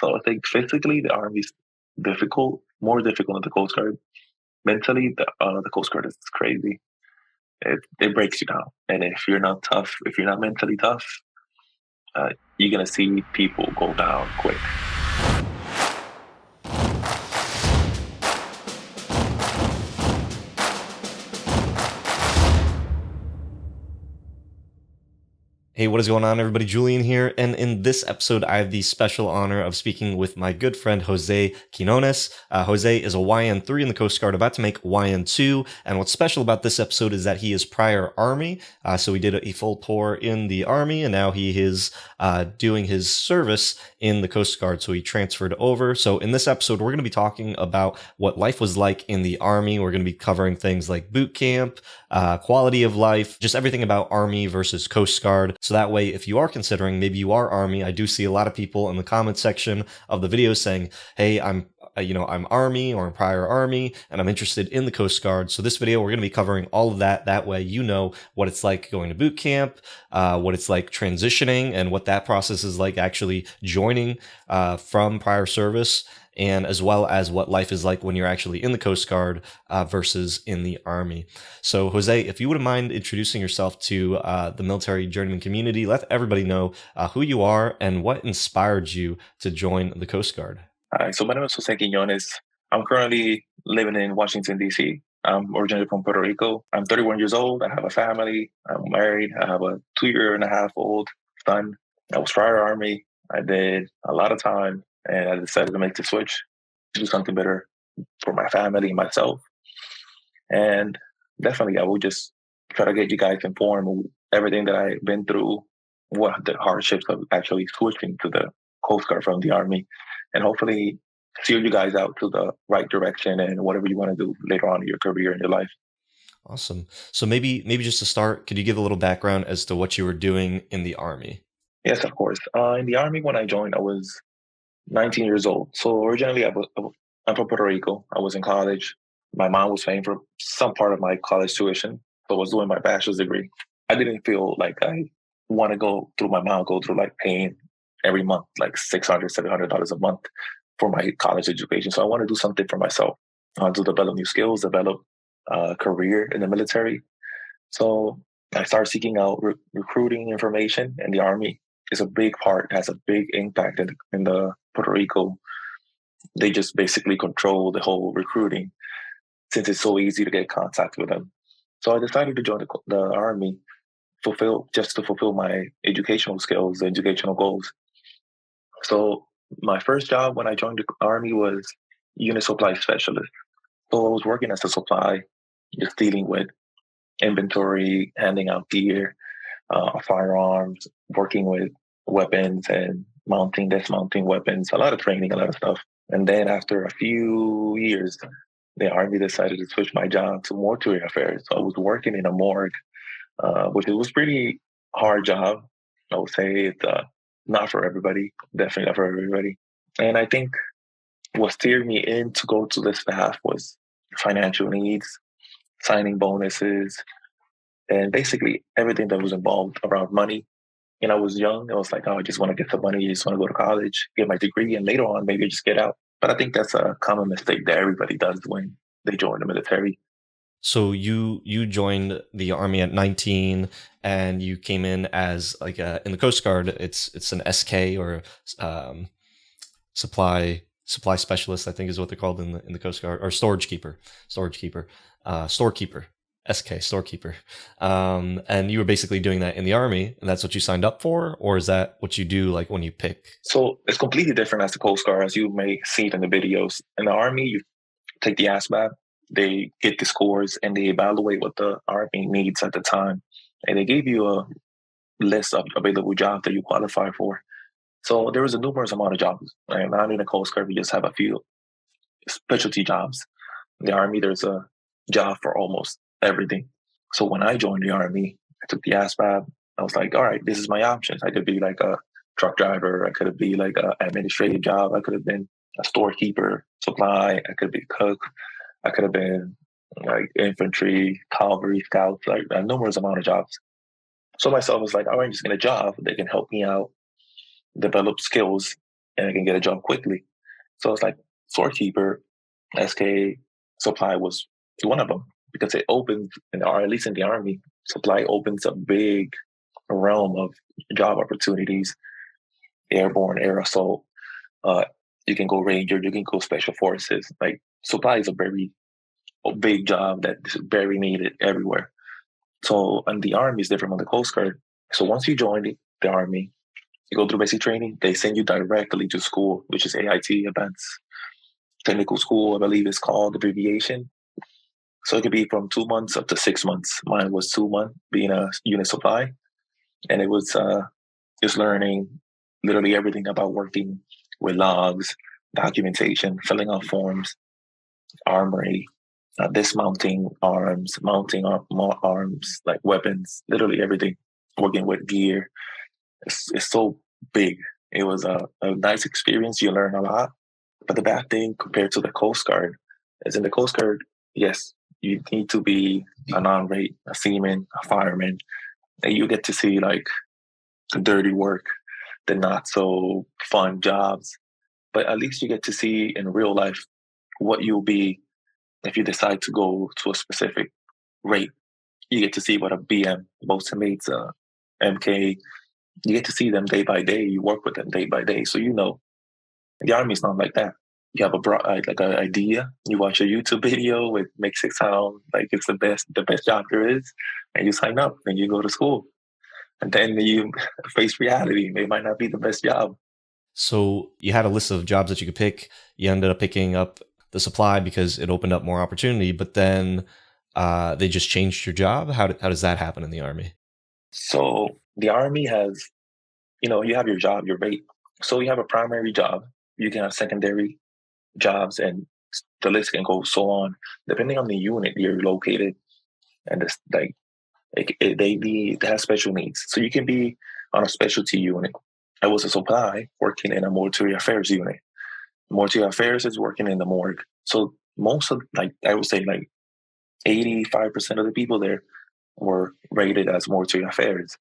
So I think physically the Army's difficult, more difficult than the Coast Guard. Mentally, the Coast Guard is crazy. It breaks you down. And if you're not tough, if you're not mentally tough, you're gonna see people go down quick. Hey, what is going on, everybody? Julian here, and in this episode, I have the special honor of speaking with my good friend Jose Quinones. Jose is a YN3 in the Coast Guard, about to make YN2, and what's special about this episode is that he is prior Army, so he did a full tour in the Army, and now he is doing his service in the Coast Guard, so he transferred over. So in this episode, we're going to be talking about what life was like in the Army. We're going to be covering things like boot camp, quality of life, just everything about Army versus Coast Guard. So that way, if you are considering, maybe you are Army, I do see a lot of people in the comment section of the video saying, hey, I'm Army or I'm prior Army, and I'm interested in the Coast Guard. So this video, we're going to be covering all of that. That way, you know what it's like going to boot camp, what it's like transitioning, and what that process is like actually joining from prior service, and as well as what life is like when you're actually in the Coast Guard versus in the Army. So Jose, if you wouldn't mind introducing yourself to the military journeyman community, let everybody know who you are and what inspired you to join the Coast Guard. Hi, so my name is Jose Quinones. I'm currently living in Washington, D.C. I'm originally from Puerto Rico. I'm 31 years old. I have a family. I'm married. I have a 2-year-and-a-half-old son. I was prior Army. I did a lot of time, and I decided to make the switch to do something better for my family and myself. And definitely, I will just try to get you guys informed of everything that I've been through, what the hardships of actually switching to the Coast Guard from the Army, and hopefully steer you guys out to the right direction and whatever you want to do later on in your career and your life. Awesome. So maybe just to start, could you give a little background as to what you were doing in the Army? Yes, of course. In the Army, when I joined, I was 19 years old. So originally, I'm from Puerto Rico. I was in college. My mom was paying for some part of my college tuition. So I was doing my bachelor's degree. I didn't feel like I want to go through like paying every month, like $600, $700 a month for my college education. So I want to do something for myself. I want to develop new skills, develop a career in the military. So I started seeking out recruiting information, and the Army is a big part, has a big impact in the Puerto Rico. They just basically control the whole recruiting since it's so easy to get contact with them. So I decided to join the Army, to fulfill my educational skills, educational goals. So my first job when I joined the Army was unit supply specialist. So I was working as a supply, just dealing with inventory, handing out gear, firearms, working with weapons and mounting, dismounting weapons, a lot of training, a lot of stuff. And then after a few years, the Army decided to switch my job to mortuary affairs. So I was working in a morgue, which was pretty hard job. I would say it's not for everybody, definitely not for everybody. And I think what steered me in to go to this path was financial needs, signing bonuses, and basically everything that was involved around money. And I was young. I was like, oh, I just want to get some money. I just want to go to college, get my degree, and later on, maybe just get out. But I think that's a common mistake that everybody does when they join the military. So you joined the Army at 19, and you came in as like in the Coast Guard. It's an SK, or supply specialist, I think is what they're called in the Coast Guard, or storekeeper, SK, storekeeper. And you were basically doing that in the Army, and that's what you signed up for, or is that what you do like when you pick? So it's completely different as the Coast Guard, as you may see it in the videos. In the Army, you take the ASVAB, they get the scores, and they evaluate what the Army needs at the time. And they gave you a list of available jobs that you qualify for. So there is a numerous amount of jobs. And not in the Coast Guard, we just have a few specialty jobs. In the Army, there's a job for almost everything. So when I joined the Army, I took the ASVAB. I was like, all right, this is my options. I could be like a truck driver. I could be like an administrative job. I could have been a storekeeper, supply. I could be cook. I could have been like infantry, cavalry, scouts, like a numerous amount of jobs. So myself was like, all right, just get a job that can help me out, develop skills, and I can get a job quickly. So it's like storekeeper, SK supply was one of them because it opens, or at least in the Army, supply opens a big realm of job opportunities, airborne, air assault. Uh, you can go ranger, you can go special forces. Like supply is a big job that is very needed everywhere. So, and the Army is different from the Coast Guard. So once you join the Army, you go through basic training, they send you directly to school, which is AIT, Advanced Technical School, I believe it's called, abbreviation. So it could be from 2 months up to 6 months. Mine was 2 months being a unit supply. And it was just learning literally everything about working with logs, documentation, filling out forms, armory, dismounting arms, mounting arms, like weapons, literally everything, working with gear. It's so big. It was a nice experience. You learn a lot. But the bad thing compared to the Coast Guard is in the Coast Guard, yes, you need to be a non-rate, a seaman, a fireman, and you get to see like the dirty work, the not so fun jobs. But at least you get to see in real life what you'll be if you decide to go to a specific rate. You get to see what a BM, ultimates, MK, you get to see them day by day. You work with them day by day. So, the Army's not like that. You have a broad, like an idea. You watch a YouTube video, it makes it sound like it's the best job there is, and you sign up and you go to school. And then you face reality. It might not be the best job. So you had a list of jobs that you could pick. You ended up picking up the supply because it opened up more opportunity, but then they just changed your job. How does that happen in the Army? So the Army has, you have your job, your rate. So you have a primary job. You can have secondary jobs, and the list can go so on, depending on the unit you're located. And this, like, they have special needs. So you can be on a specialty unit. I was a supply working in a mortuary affairs unit. Mortuary affairs is working in the morgue. So most of, I would say, 85% of the people there were rated as mortuary affairs.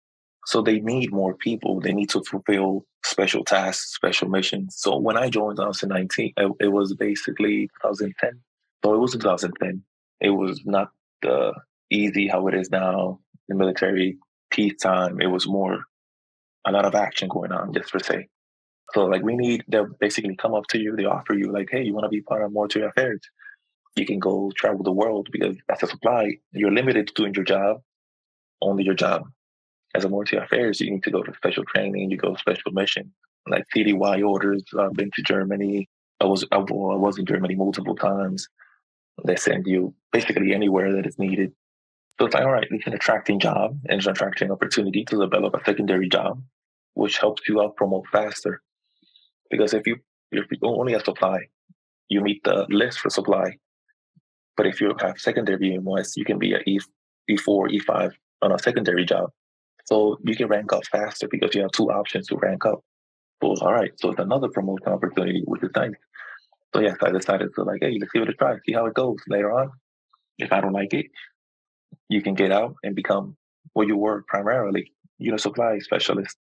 So they need more people. They need to fulfill special tasks, special missions. So when I joined in 2019, it was basically 2010. So it was 2010. It was not easy how it is now in military peacetime. It was more a lot of action going on, just for say. So they'll basically come up to you, they offer you like, hey, you want to be part of mortuary affairs? You can go travel the world because as a supply, you're limited to doing your job, only your job. As a mortuary affairs, you need to go to special training, you go special mission, like CDY orders. I've been to Germany. I was in Germany multiple times. They send you basically anywhere that is needed. So it's like, all right, it's an attracting job and it's an attracting opportunity to develop a secondary job, which helps you out promote faster. Because if you only have supply, you meet the list for supply. But if you have secondary Yeomans, you can be at E4, E5 on a secondary job. So you can rank up faster because you have two options to rank up. So all right, so it's another promotion opportunity, which is nice. So yes, I decided to hey, let's give it a try, see how it goes. Later on, if I don't like it, you can get out and become what you were primarily, unit supply specialist.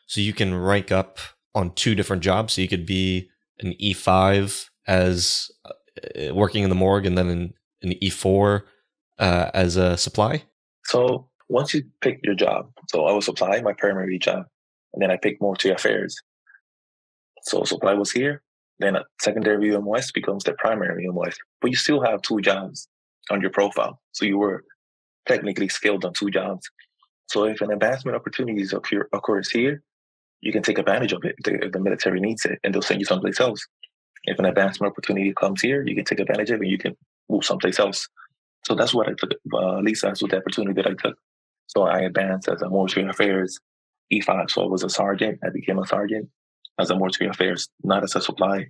So you can rank up on two different jobs. So you could be an E5 as working in the morgue, and then an E4 as a supply. So once you pick your job, so I was supply, my primary job, and then I picked mortuary affairs. So supply was here, then a secondary UMS becomes the primary UMS. But you still have two jobs on your profile. So you were technically skilled on two jobs. So if an advancement opportunities occurs here, you can take advantage of it if the military needs it, and they'll send you someplace else. If an advancement opportunity comes here, you can take advantage of it and you can move someplace else. So that's what I took. At least that's what the opportunity that I took. So I advanced as a mortuary affairs E5. So I was a sergeant. I became a sergeant as a mortuary affairs, not as a supply.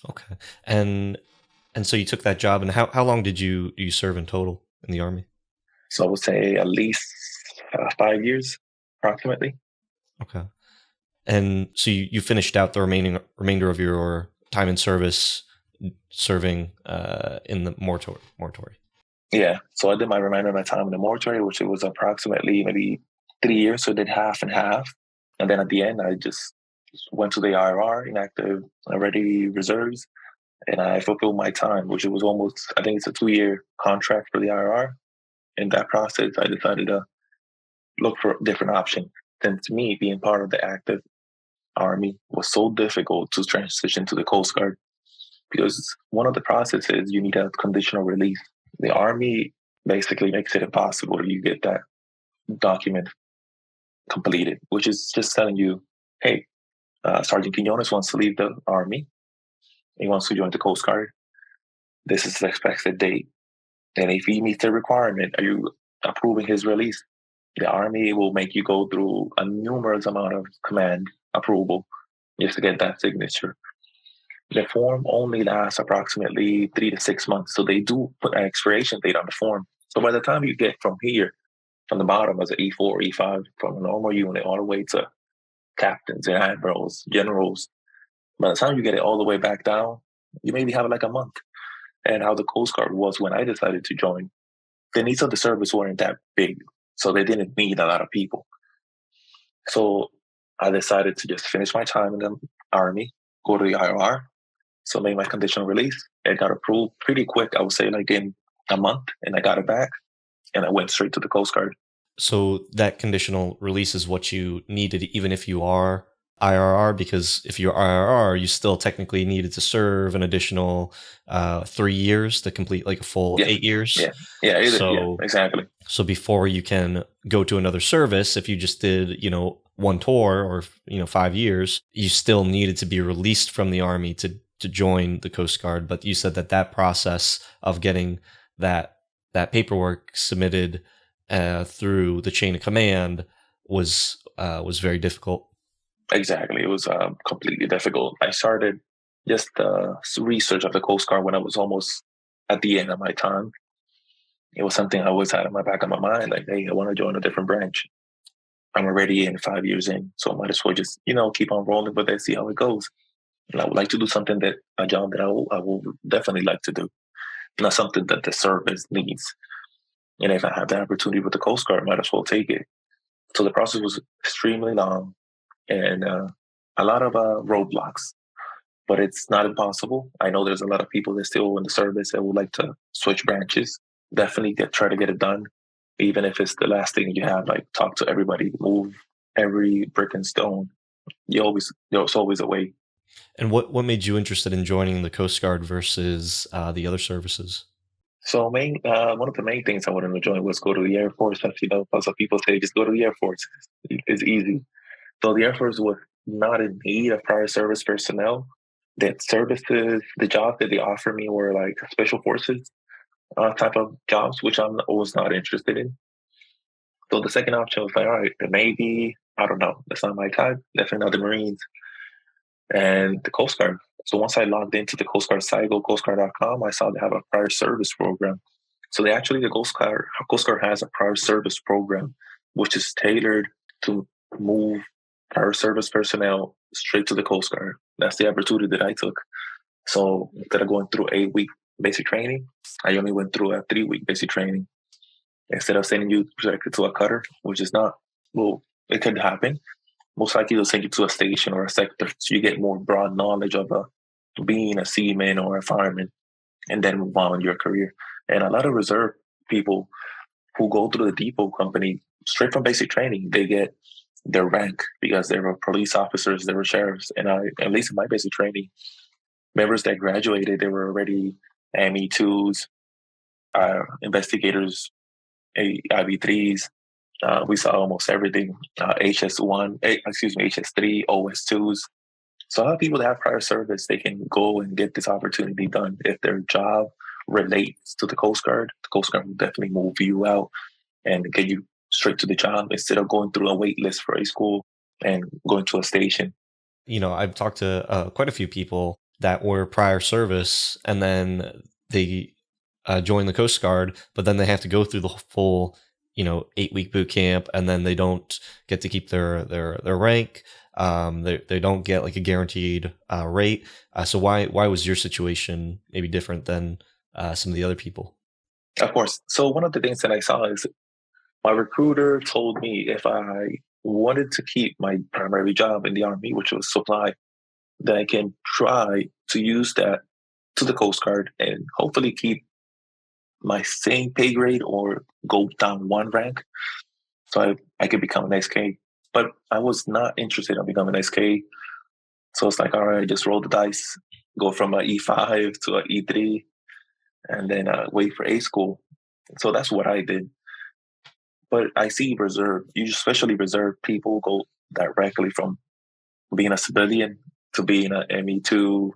Okay. And so you took that job, and how long did you serve in total in the Army? So I would say at least 5 years, approximately. Okay. And so you finished out the remainder of your time in service serving in the mortuary. Yeah. So I did my remainder of my time in the mortuary, which it was approximately maybe 3 years. So I did half and half. And then at the end, I just went to the IRR, inactive ready reserves, and I fulfilled my time, which it was almost, I think it's a 2 year contract for the IRR. In that process, I decided to look for different options. Since me being part of the active Army was so difficult to transition to the Coast Guard because one of the processes you need a conditional release. The Army basically makes it impossible to you get that document completed, which is just telling you, hey, Sergeant Quinones wants to leave the Army. He wants to join the Coast Guard. This is the expected date. And if he meets the requirement, are you approving his release? The Army will make you go through a numerous amount of command approval just to get that signature. The form only lasts approximately 3 to 6 months. So they do put an expiration date on the form. So by the time you get from here, from the bottom as an E4, E5, from a normal unit all the way to captains and admirals, generals, by the time you get it all the way back down, you maybe have like a month. And how the Coast Guard was when I decided to join, the needs of the service weren't that big. So they didn't need a lot of people. So I decided to just finish my time in the Army, go to the IR. So I made my conditional release. It got approved pretty quick. I would say like in a month, and I got it back, and I went straight to the Coast Guard. So that conditional release is what you needed, even if you are IRR, because if you're IRR, you still technically needed to serve an additional 3 years to complete like a full Yeah. 8 years. Yeah, exactly. So before you can go to another service, if you just did, one tour or 5 years, you still needed to be released from the Army to join the Coast Guard. But you said that process of getting that paperwork submitted through the chain of command was very difficult. Exactly. It was completely difficult. I started just research of the Coast Guard when I was almost at the end of my time. It was something I always had in my back of my mind, like, hey, I want to join a different branch. I'm already in 5 years in, so I might as well just, keep on rolling with it, see how it goes. And I would like to do something a job that I will definitely like to do, not something that the service needs. And if I have the opportunity with the Coast Guard, I might as well take it. So the process was extremely long and a lot of roadblocks, but it's not impossible. I know there's a lot of people that still in the service that would like to switch branches. Definitely try to get it done, even if it's the last thing you have. Like talk to everybody, move every brick and stone. It's always a way. And what made you interested in joining the Coast Guard versus the other services? So one of the main things I wanted to join was go to the Air Force. As some people say, just go to the Air Force. It's easy. So the Air Force was not in need of prior service personnel. That services, the jobs that they offered me were like special forces type of jobs, which I was not interested in. So the second option was like, all right, maybe, I don't know, that's not my type. Definitely not the Marines and the Coast Guard. So once I logged into the Coast Guard site, go coastguard.com, I saw they have a prior service program. So the Coast Guard has a prior service program, which is tailored to move prior service personnel straight to the Coast Guard. That's the opportunity that I took. So instead of going through 8 week basic training, I only went through a 3 week basic training. Instead of sending you directly to a cutter, which is not, well, it could happen. Most likely they'll send you to a station or a sector so you get more broad knowledge of being a seaman or a fireman and then move on in your career. And a lot of reserve people who go through the depot company straight from basic training, they get their rank because they were police officers, they were sheriffs. And at least in my basic training, members that graduated, they were already ME2s, investigators, IB3s. We saw almost everything, HS3, OS2s. So a lot of people that have prior service, they can go and get this opportunity done. If their job relates to the Coast Guard will definitely move you out and get you straight to the job instead of going through a wait list for a school and going to a station. I've talked to quite a few people that were prior service and then they join the Coast Guard, but then they have to go through the full 8-week boot camp, and then they don't get to keep their rank. They don't get like a guaranteed rate. So why was your situation maybe different than some of the other people? Of course. So one of the things that I saw is my recruiter told me if I wanted to keep my primary job in the Army, which was supply, then I can try to use that to the Coast Guard and hopefully keep my same pay grade or go down one rank so I could become an SK. But I was not interested in becoming an SK. So it's like, all right, just roll the dice, go from an E5 to an E3, and then wait for A school. So that's what I did. But I see reserve, you especially reserve people go directly from being a civilian to being an ME2,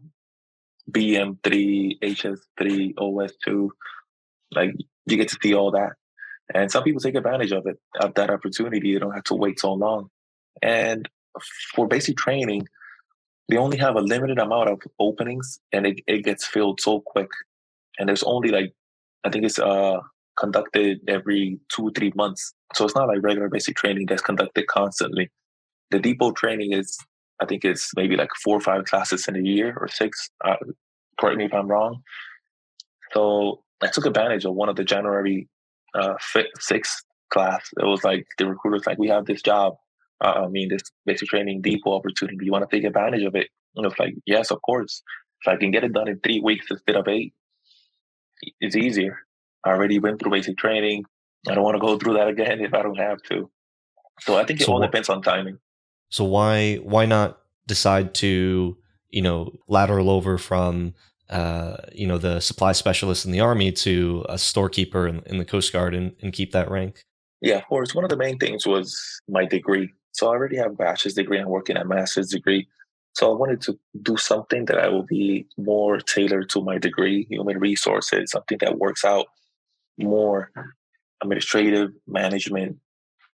BM3, HS3, OS2. Like you get to see all that. And some people take advantage of that opportunity. You don't have to wait so long. And for basic training, they only have a limited amount of openings and it gets filled so quick. And there's only like, I think it's conducted every 2 or 3 months. So it's not like regular basic training that's conducted constantly. The depot training is, I think it's maybe like 4 or 5 classes in a year or six. Correct me if I'm wrong. So I took advantage of one of the January 6th class. It was like the recruiter's like, we have this job. This basic training depot opportunity. You want to take advantage of it? And it's like, yes, of course. If I can get it done in 3 weeks instead of 8, it's easier. I already went through basic training. I don't want to go through that again if I don't have to. So I think it So all what? depends on timing. So why not decide to lateral over from the supply specialist in the Army to a storekeeper in the Coast Guard and keep that rank? Yeah, of course. One of the main things was my degree. So I already have a bachelor's degree. I'm working at master's degree. So I wanted to do something that I will be more tailored to my degree, human resources, something that works out more administrative management.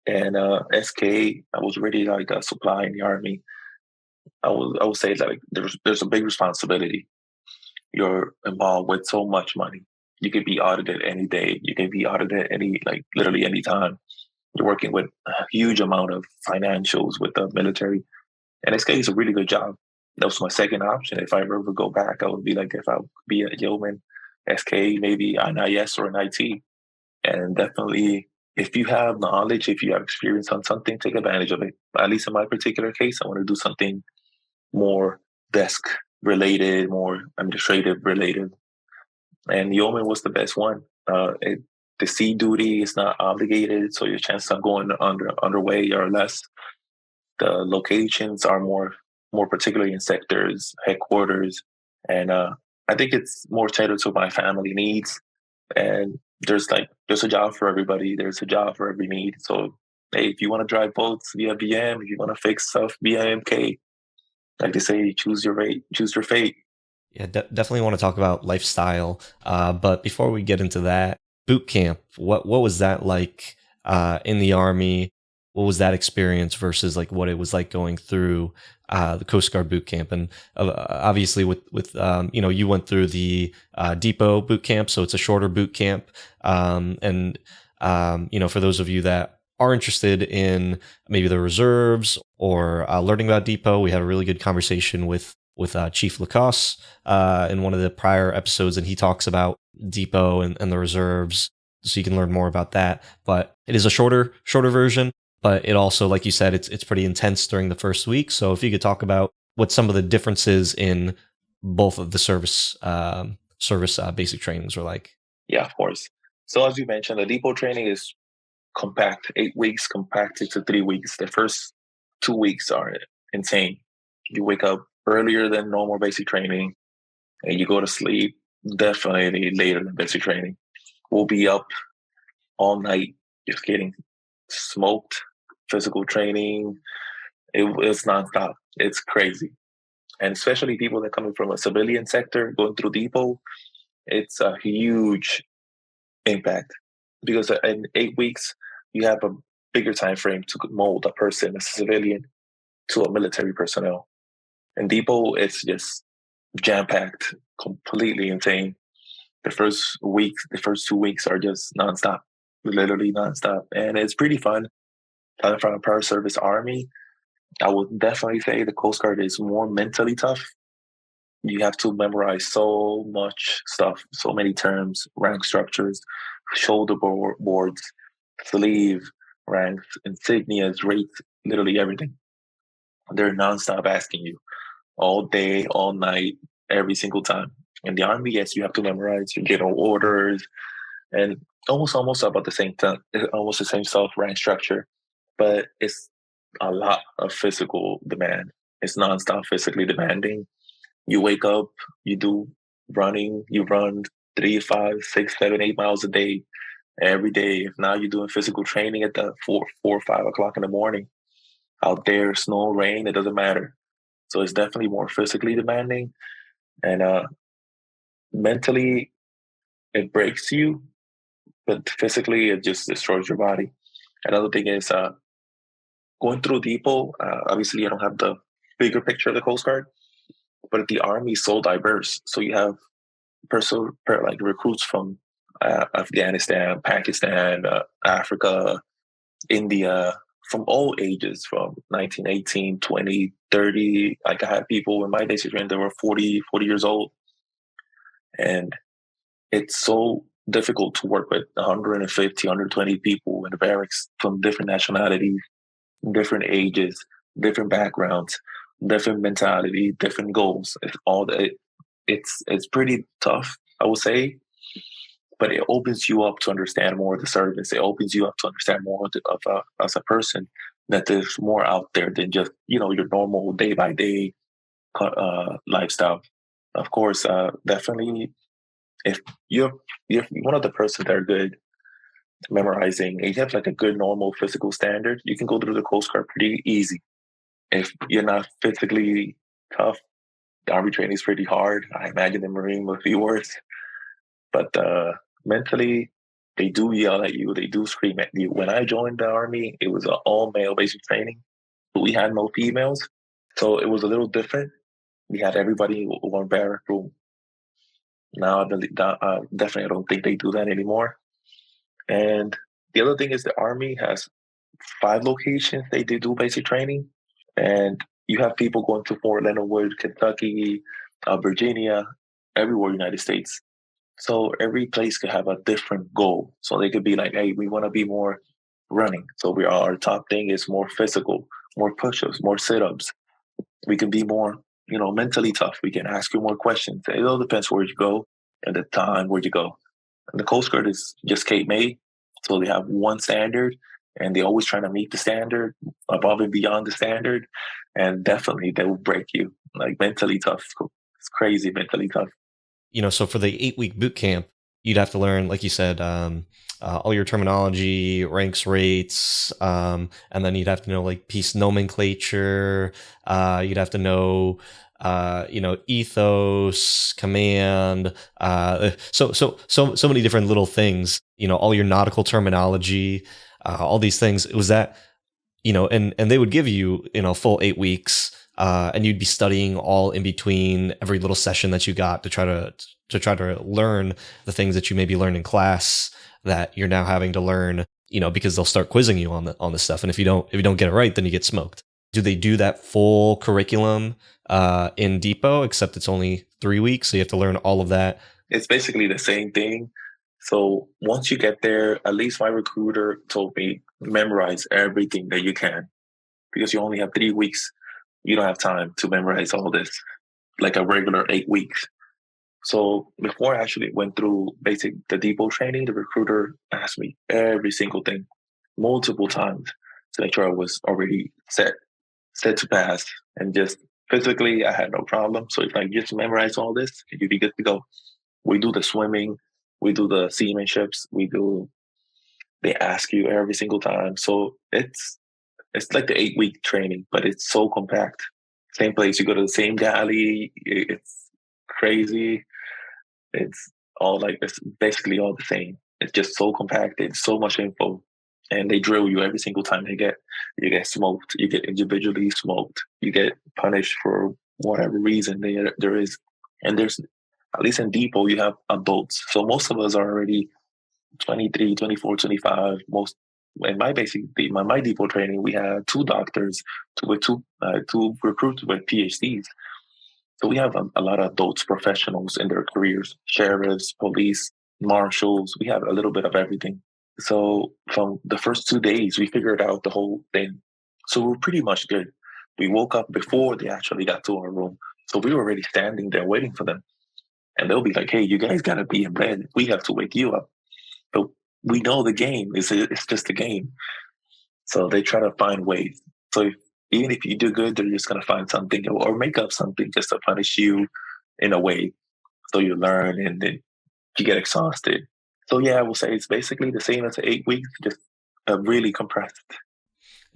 And SK, I was really like a supply in the Army. I would say like there's a big responsibility. You're involved with so much money. You could be audited any day. You can be audited literally any time. You're working with a huge amount of financials with the military. And SK is a really good job. That was my second option. If I ever go back, I would be like, if I would be a Yeoman, SK, maybe NIS or an IT. And definitely, if you have knowledge, if you have experience on something, take advantage of it. At least in my particular case, I want to do something more desk related, more administrative related. And Yeoman was the best one. The sea duty is not obligated, so your chances of going underway are less. The locations are more particularly in sectors, headquarters, and I think it's more tailored to my family needs. And there's a job for everybody. There's a job for every need. So hey, if you want to drive boats via BM, if you want to fix stuff via MK, like they say, choose your rate, choose your fate. Yeah, definitely want to talk about lifestyle. But before we get into that, boot camp, what was that like in the Army? What was that experience versus like what it was like going through the Coast Guard boot camp? And obviously, with you went through the depot boot camp, so it's a shorter boot camp. For those of you that are interested in maybe the reserves or learning about depot, we had a really good conversation with Chief Lacoste in one of the prior episodes, and he talks about depot and the reserves, so you can learn more about that. But it is a shorter version, but it also, like you said, it's pretty intense during the first week. So if you could talk about what some of the differences in both of the service basic trainings were like. Yeah, of course. So as you mentioned, the depot training is compact, 8 weeks compacted to 3 weeks. The first 2 weeks are insane. You wake up earlier than normal basic training and you go to sleep definitely later than basic training. We'll be up all night just getting smoked, physical training. It's nonstop. It's crazy. And especially people that are coming from a civilian sector going through depot, it's a huge impact because in 8 weeks, you have a bigger time frame to mold a person, a civilian, to a military personnel. In depot, it's just jam packed, completely insane. The first 2 weeks are just nonstop, literally nonstop, and it's pretty fun. Coming from a prior service army, I would definitely say the Coast Guard is more mentally tough. You have to memorize so much stuff, so many terms, rank structures, boards, sleeve. ranks, insignias, rates, literally everything. They're nonstop asking you all day, all night, every single time. In the army, yes, you have to memorize your general orders and almost about the same time, almost the same self rank structure, but it's a lot of physical demand. It's nonstop physically demanding. You wake up, you do running, you run 3, 5, 6, 7, 8 miles a day every day. If now you're doing physical training at the 4 or 5 o'clock in the morning, out there, snow, rain, it doesn't matter. So it's definitely more physically demanding, and mentally it breaks you, but physically it just destroys your body. Another thing is going through depot. Obviously, I don't have the bigger picture of the Coast Guard, but the Army is so diverse. So you have like recruits from Afghanistan, Pakistan, Africa, India, from all ages, from 19, 18, 20, 30. Like I had people in my basic training that were 40 years old. And it's so difficult to work with 150, 120 people in the barracks from different nationalities, different ages, different backgrounds, different mentality, different goals. It's all that. It's pretty tough, I would say, but it opens you up to understand more of the service. It opens you up to understand more as a person, that there's more out there than just your normal day by day lifestyle. Of course, definitely, if you're one of the persons that are good memorizing, and you have like a good normal physical standard, you can go through the Coast Guard pretty easy. If you're not physically tough, the Army training is pretty hard. I imagine the Marine would be worse. But mentally, they do yell at you. They do scream at you. When I joined the Army, it was an all male basic training, but we had no females. So it was a little different. We had everybody in one barrack room. Now, definitely, I don't think they do that anymore. And the other thing is the Army has 5 locations they do basic training. And you have people going to Fort Leonard Wood, Kentucky, Virginia, everywhere United States. So every place could have a different goal. So they could be like, hey, we want to be more running. So our top thing is more physical, more push-ups, more sit-ups. We can be more, mentally tough. We can ask you more questions. It all depends where you go and the time where you go. And the Coast Guard is just Cape May. So they have one standard and they always trying to meet the standard, above and beyond the standard. And definitely they will break you, like mentally tough. It's crazy mentally tough. So for the 8-week boot camp, you'd have to learn, like you said, all your terminology, ranks, rates, and then you'd have to know like piece nomenclature. You'd have to know, ethos, command. So many different little things. All your nautical terminology, all these things. It was that, and they would give you, full 8 weeks. And you'd be studying all in between every little session that you got to try to learn the things that you maybe learned in class that you're now having to learn, because they'll start quizzing you on the stuff. And if you don't get it right, then you get smoked. Do they do that full curriculum in Depot, except it's only 3 weeks, so you have to learn all of that? It's basically the same thing. So once you get there, at least my recruiter told me, memorize everything that you can, because you only have 3 weeks. You don't have time to memorize all this like a regular 8 weeks. So before I actually went through the depot training, the recruiter asked me every single thing multiple times to make sure I was already set to pass. And just physically, I had no problem. So if I just memorize all this, you'd be good to go. We do the swimming, we do the seamanships, they ask you every single time. So it's like the 8-week training, but it's so compact. Same place, you go to the same galley. It's crazy. It's basically all the same. It's just so compacted, so much info, and they drill you every single time. You get smoked. You get individually smoked. You get punished for whatever reason there is. And there's, at least in depot, you have adults. So most of us are already 23, 24, 25. Most in my depot training, we had 2 doctors with two recruits with PhDs. So we have a lot of adults, professionals in their careers, sheriffs, police, marshals. We have a little bit of everything. So from the first 2 days, we figured out the whole thing. So we were pretty much good. We woke up before they actually got to our room. So we were already standing there waiting for them. And they'll be like, hey, you guys got to be in bed. We have to wake you up. But we know the game. It's just a game. So they try to find ways. So even if you do good, they're just going to find something or make up something just to punish you in a way. So you learn and then you get exhausted. So yeah, I will say it's basically the same as 8 weeks, just really compressed.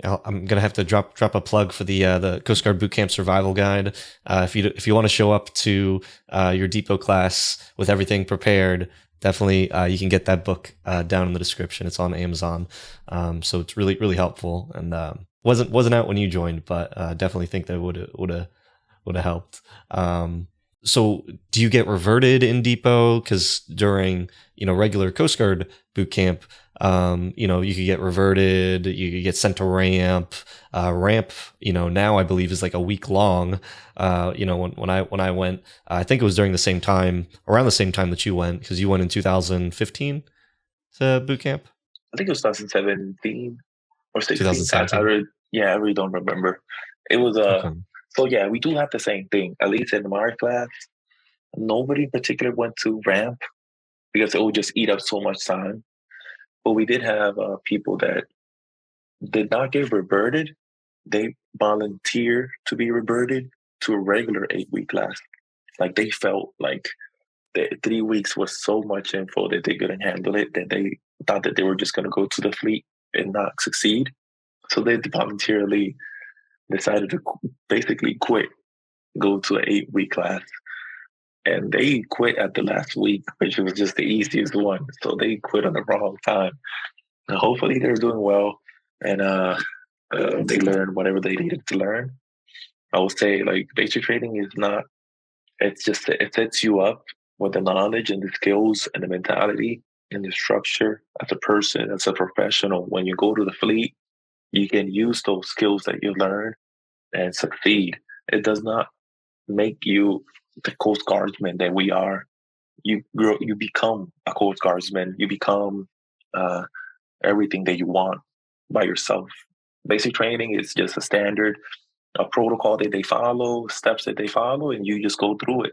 I'm gonna have to drop a plug for the Coast Guard Bootcamp Survival Guide. If you want to show up to your depot class with everything prepared, definitely you can get that book down in the description. It's on Amazon, so it's really helpful. And wasn't out when you joined, but definitely think that would have helped. So do you get reverted in depot? Because during regular Coast Guard boot camp, you could get reverted, you could get sent to ramp. Ramp, now I believe is like a week long. When I went, I think it was around the same time that you went, because you went in 2015 to boot camp. I think it was 2017 or 16. 2017. I really don't remember. It was Okay. So yeah, we do have the same thing. At least in my class, nobody in particular went to ramp because it would just eat up so much time. But we did have people that did not get reverted. They volunteered to be reverted to a regular 8 week class. Like they felt like the 3 weeks was so much info that they couldn't handle it, that they thought that they were just going to go to the fleet and not succeed. So they voluntarily decided to basically quit, go to an 8 week class. And they quit at the last week, which was just the easiest one. So they quit on the wrong time. Now, hopefully they're doing well and they learned whatever they needed to learn. I would say like basic training is not, it sets you up with the knowledge and the skills and the mentality and the structure as a person, as a professional. When you go to the fleet, you can use those skills that you learn and succeed. It does not make you the Coast Guardsman that we are. You grow, you become a Coast Guardsman. You become everything that you want by yourself. Basic training is just a standard, a protocol that they follow, steps that they follow, and you just go through it.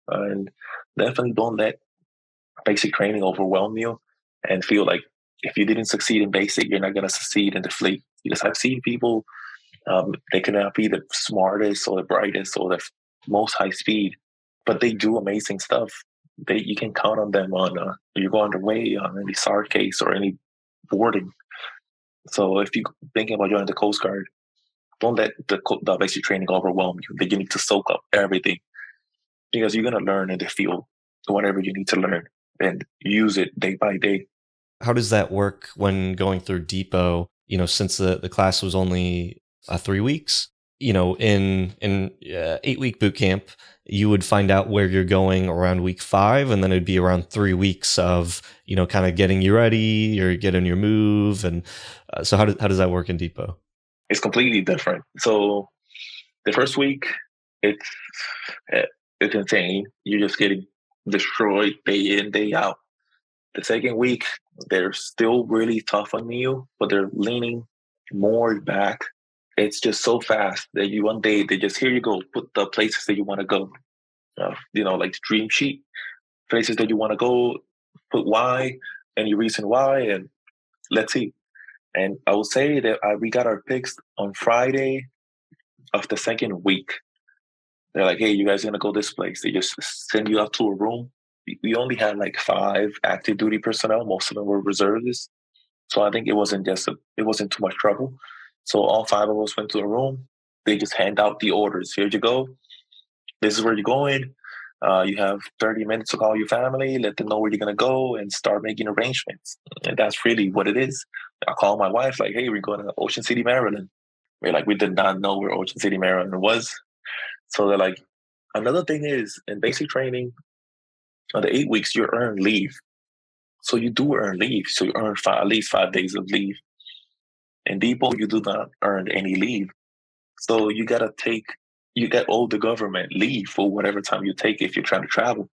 And definitely don't let basic training overwhelm you and feel like if you didn't succeed in basic, you're not going to succeed in the fleet. Because I've seen people, they cannot be the smartest or the brightest or the most high speed, but they do amazing stuff. You can count on them on you go underway on any SAR case or any boarding. So if you're thinking about joining the Coast Guard, don't let the basic training overwhelm you. That you need to soak up everything because you're gonna learn in the field whatever you need to learn and use it day by day. How does that work when going through depot? Since the class was only 3 weeks, in 8 week boot camp, you would find out where you're going around week 5, and then it'd be around 3 weeks of kind of getting you ready or getting your move. And so how does that work in depot? It's completely different. So the first week, it's it's insane. You're just getting destroyed day in, day out. The second week, they're still really tough on you, but they're leaning more back. It's just so fast that you one day they just, here you go, put the places that you want to go. Like the dream sheet, places that you want to go, put why, any reason why, and let's see. And I will say that we got our picks on Friday of the second week. They're like, hey, you guys are going to go this place. They just send you out to a room. We only had like 5 active duty personnel. Most of them were reservists. So I think it wasn't too much trouble. So all 5 of us went to a room. They just hand out the orders. Here you go. This is where you're going. You have 30 minutes to call your family, let them know where you're going to go, and start making arrangements. And that's really what it is. I call my wife, like, hey, we're going to Ocean City, Maryland. We did not know where Ocean City, Maryland was. So they're like, another thing is in basic training, on the 8 weeks, you earn leave. So you do earn leave. So you earn at least 5 days of leave. In depot, you do not earn any leave. So you get owed the government leave for whatever time you take if you're trying to travel.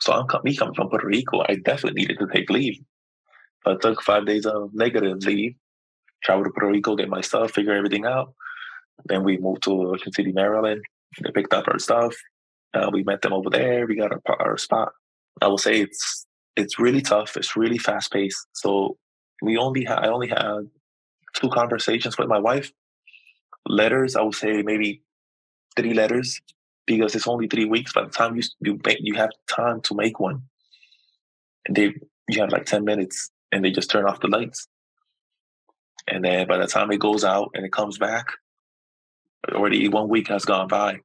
So me coming from Puerto Rico, I definitely needed to take leave. So I took 5 days of negative leave, traveled to Puerto Rico, get my stuff, figure everything out. Then we moved to Ocean City, Maryland. They picked up our stuff. We met them over there. We got our spot. I will say it's really tough. It's really fast paced. So I only had 2 conversations with my wife. Letters, I would say maybe 3 letters because it's only 3 weeks. By the time you have time to make one, and you have like 10 minutes, and they just turn off the lights. And then by the time it goes out and it comes back, already 1 week has gone by.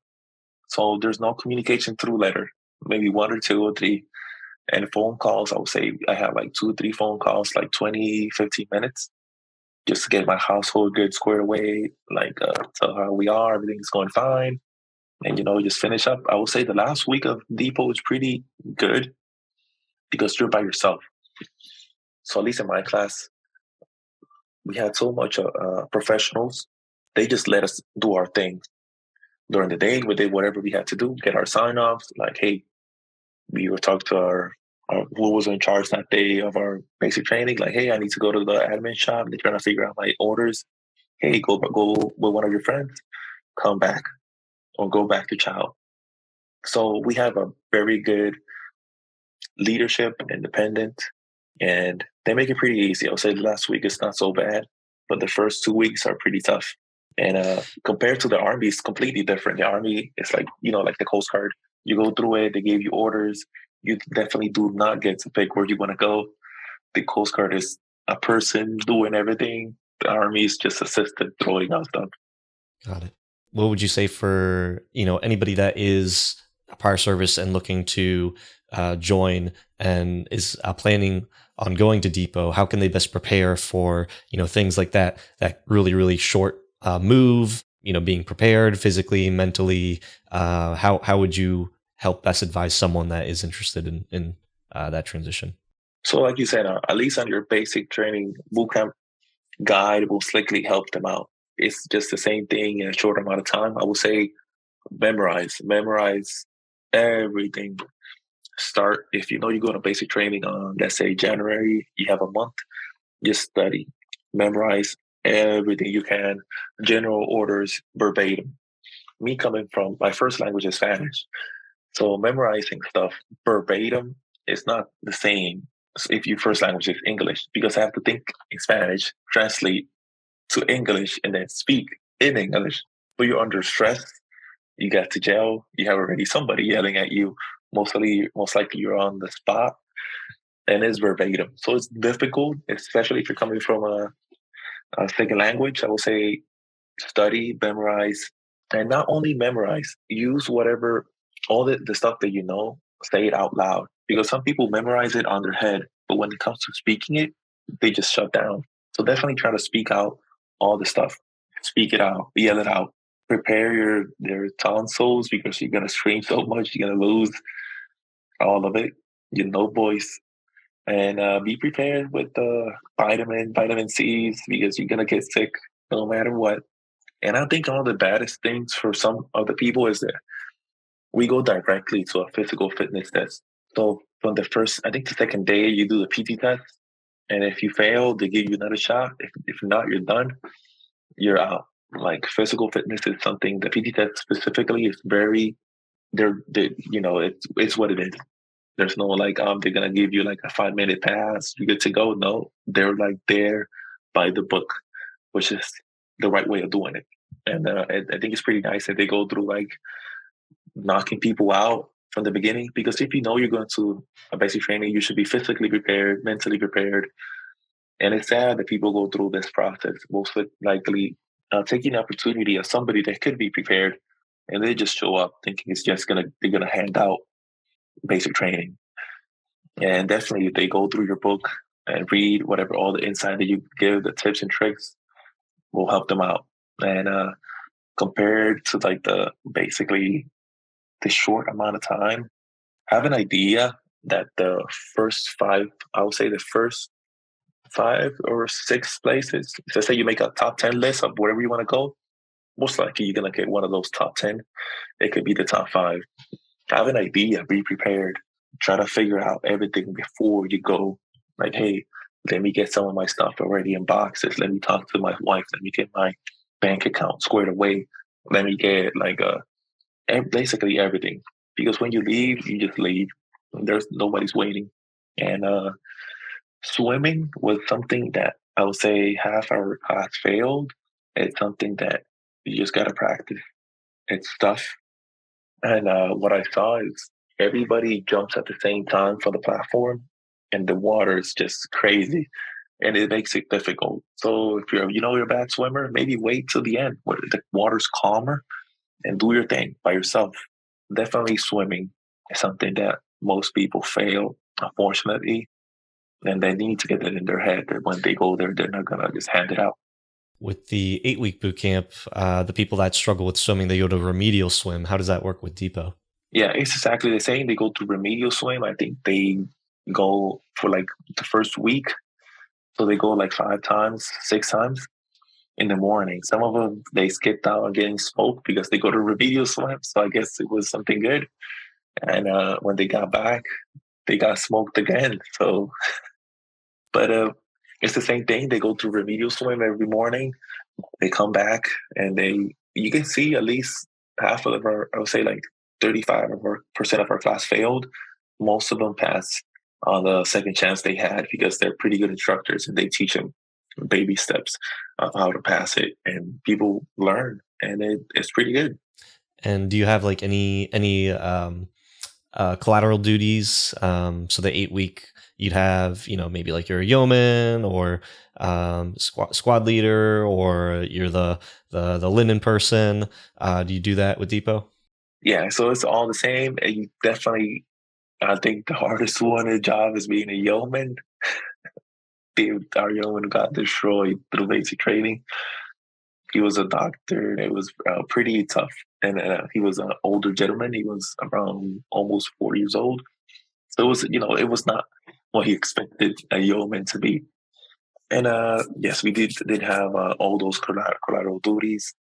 So there's no communication through letter, maybe 1 or 2 or 3. And phone calls, I would say I have like 2 or 3 phone calls, like 20, 15 minutes just to get my household good squared away, like tell how we are, everything's going fine. And, just finish up. I would say the last week of depot is pretty good because you're by yourself. So at least in my class, we had so much professionals. They just let us do our thing. During the day, we did whatever we had to do, get our sign-offs, like, hey, we would talk to our who was in charge that day of our basic training, like, hey, I need to go to the admin shop. They're trying to figure out my orders. Hey, go with one of your friends, come back, or go back to child. So we have a very good leadership, independent, and they make it pretty easy. I'll say the last week is not so bad, but the first 2 weeks are pretty tough. And compared to the Army, it's completely different. The Army is like, like the Coast Guard. You go through it, they gave you orders. You definitely do not get to pick where you want to go. The Coast Guard is a person doing everything. The Army is just assistant throwing out stuff. Got it. What would you say for, anybody that is a prior service and looking to join and is planning on going to depot? How can they best prepare for, things like that really, really short move, being prepared physically, mentally? How would you help best advise someone that is interested in that transition? So like you said, at least on your basic training bootcamp guide will slickly help them out. It's just the same thing in a short amount of time. I would say memorize everything. Start, if you go to basic training on, let's say, January, you have a month, just study, memorize everything you can, general orders verbatim. Me coming from, my first language is Spanish, so memorizing stuff verbatim is not the same if your first language is English, because I have to think in Spanish, translate to English, and then speak in English. But you're under stress, you get to jail, you have already somebody yelling at you. Most likely you're on the spot, and it's verbatim. So it's difficult, especially if you're coming from a second language. I will say study, memorize, and not only memorize, use all the stuff that say it out loud. Because some people memorize it on their head, but when it comes to speaking it, they just shut down. So definitely try to speak out all the stuff. Speak it out, yell it out. Prepare your tonsils because you're gonna scream so much, you're gonna lose all of it. Your voice. And be prepared with vitamin C's because you're gonna get sick no matter what. And I think one of the baddest things for some of the people is that we go directly to a physical fitness test. So from I think the second day, you do the PT test. And if you fail, they give you another shot. If not, you're done. You're out. Like physical fitness is something, the PT test specifically is very, it's what it is. There's no like, they're going to give you like a 5-minute pass. You're good to go. No, they're like there by the book, which is the right way of doing it. And I think it's pretty nice that they go through like knocking people out from the beginning, because if you're going to a basic training, you should be physically prepared, mentally prepared. And it's sad that people go through this process, most likely taking the opportunity of somebody that could be prepared, and they just show up thinking they're gonna hand out basic training. And definitely, if they go through your book and read whatever all the insight that you give, the tips and tricks will help them out. And compared to like basically the short amount of time, have an idea that the first 5, I would say the first 5 or 6 places, let's say you make a top 10 list of wherever you want to go, most likely you're going to get one of those top 10. It could be the top 5. Have an idea, be prepared, try to figure out everything before you go. Like, hey, Let me get some of my stuff already in boxes. Let me talk to my wife. Let me get my bank account squared away. Let me get like basically everything. Because when you leave, you just leave. There's nobody's waiting. And swimming was something that I would say half our class failed. It's something that you just gotta practice. It's tough. And what I saw is everybody jumps at the same time for the platform, and the water is just crazy, and it makes it difficult. So if you're a bad swimmer, maybe wait till the end where the water's calmer and do your thing by yourself. Definitely swimming is something that most people fail, unfortunately, and they need to get it in their head that when they go there, they're not gonna just hand it out. With the 8-week boot camp, the people that struggle with swimming, they go to remedial swim. How does that work with Depot? Yeah, it's exactly the same. They go to remedial swim. I think they go for like the first week. So they go like 5 times, 6 times in the morning. Some of them, they skipped out on getting smoked because they go to remedial swim. So I guess it was something good. And when they got back, they got smoked again. So, but it's the same thing. They go to remedial swim every morning. They come back and you can see at least half of our, I would say like 35% of our class failed. Most of them passed on the second chance they had because they're pretty good instructors and they teach them baby steps of how to pass it, and people learn, and it's pretty good. And do you have like any collateral duties? So the 8-week, you'd have, maybe like you're a yeoman or squad leader, or you're the linen person. Do you do that with Depot? Yeah, so it's all the same, and you definitely. I think the hardest one in the job is being a yeoman. Our yeoman got destroyed through basic training. He was a doctor, and it was pretty tough. And he was an older gentleman. He was around almost 40 years old. So it was not what he expected a yeoman to be. And yes, we did have all those collateral duties.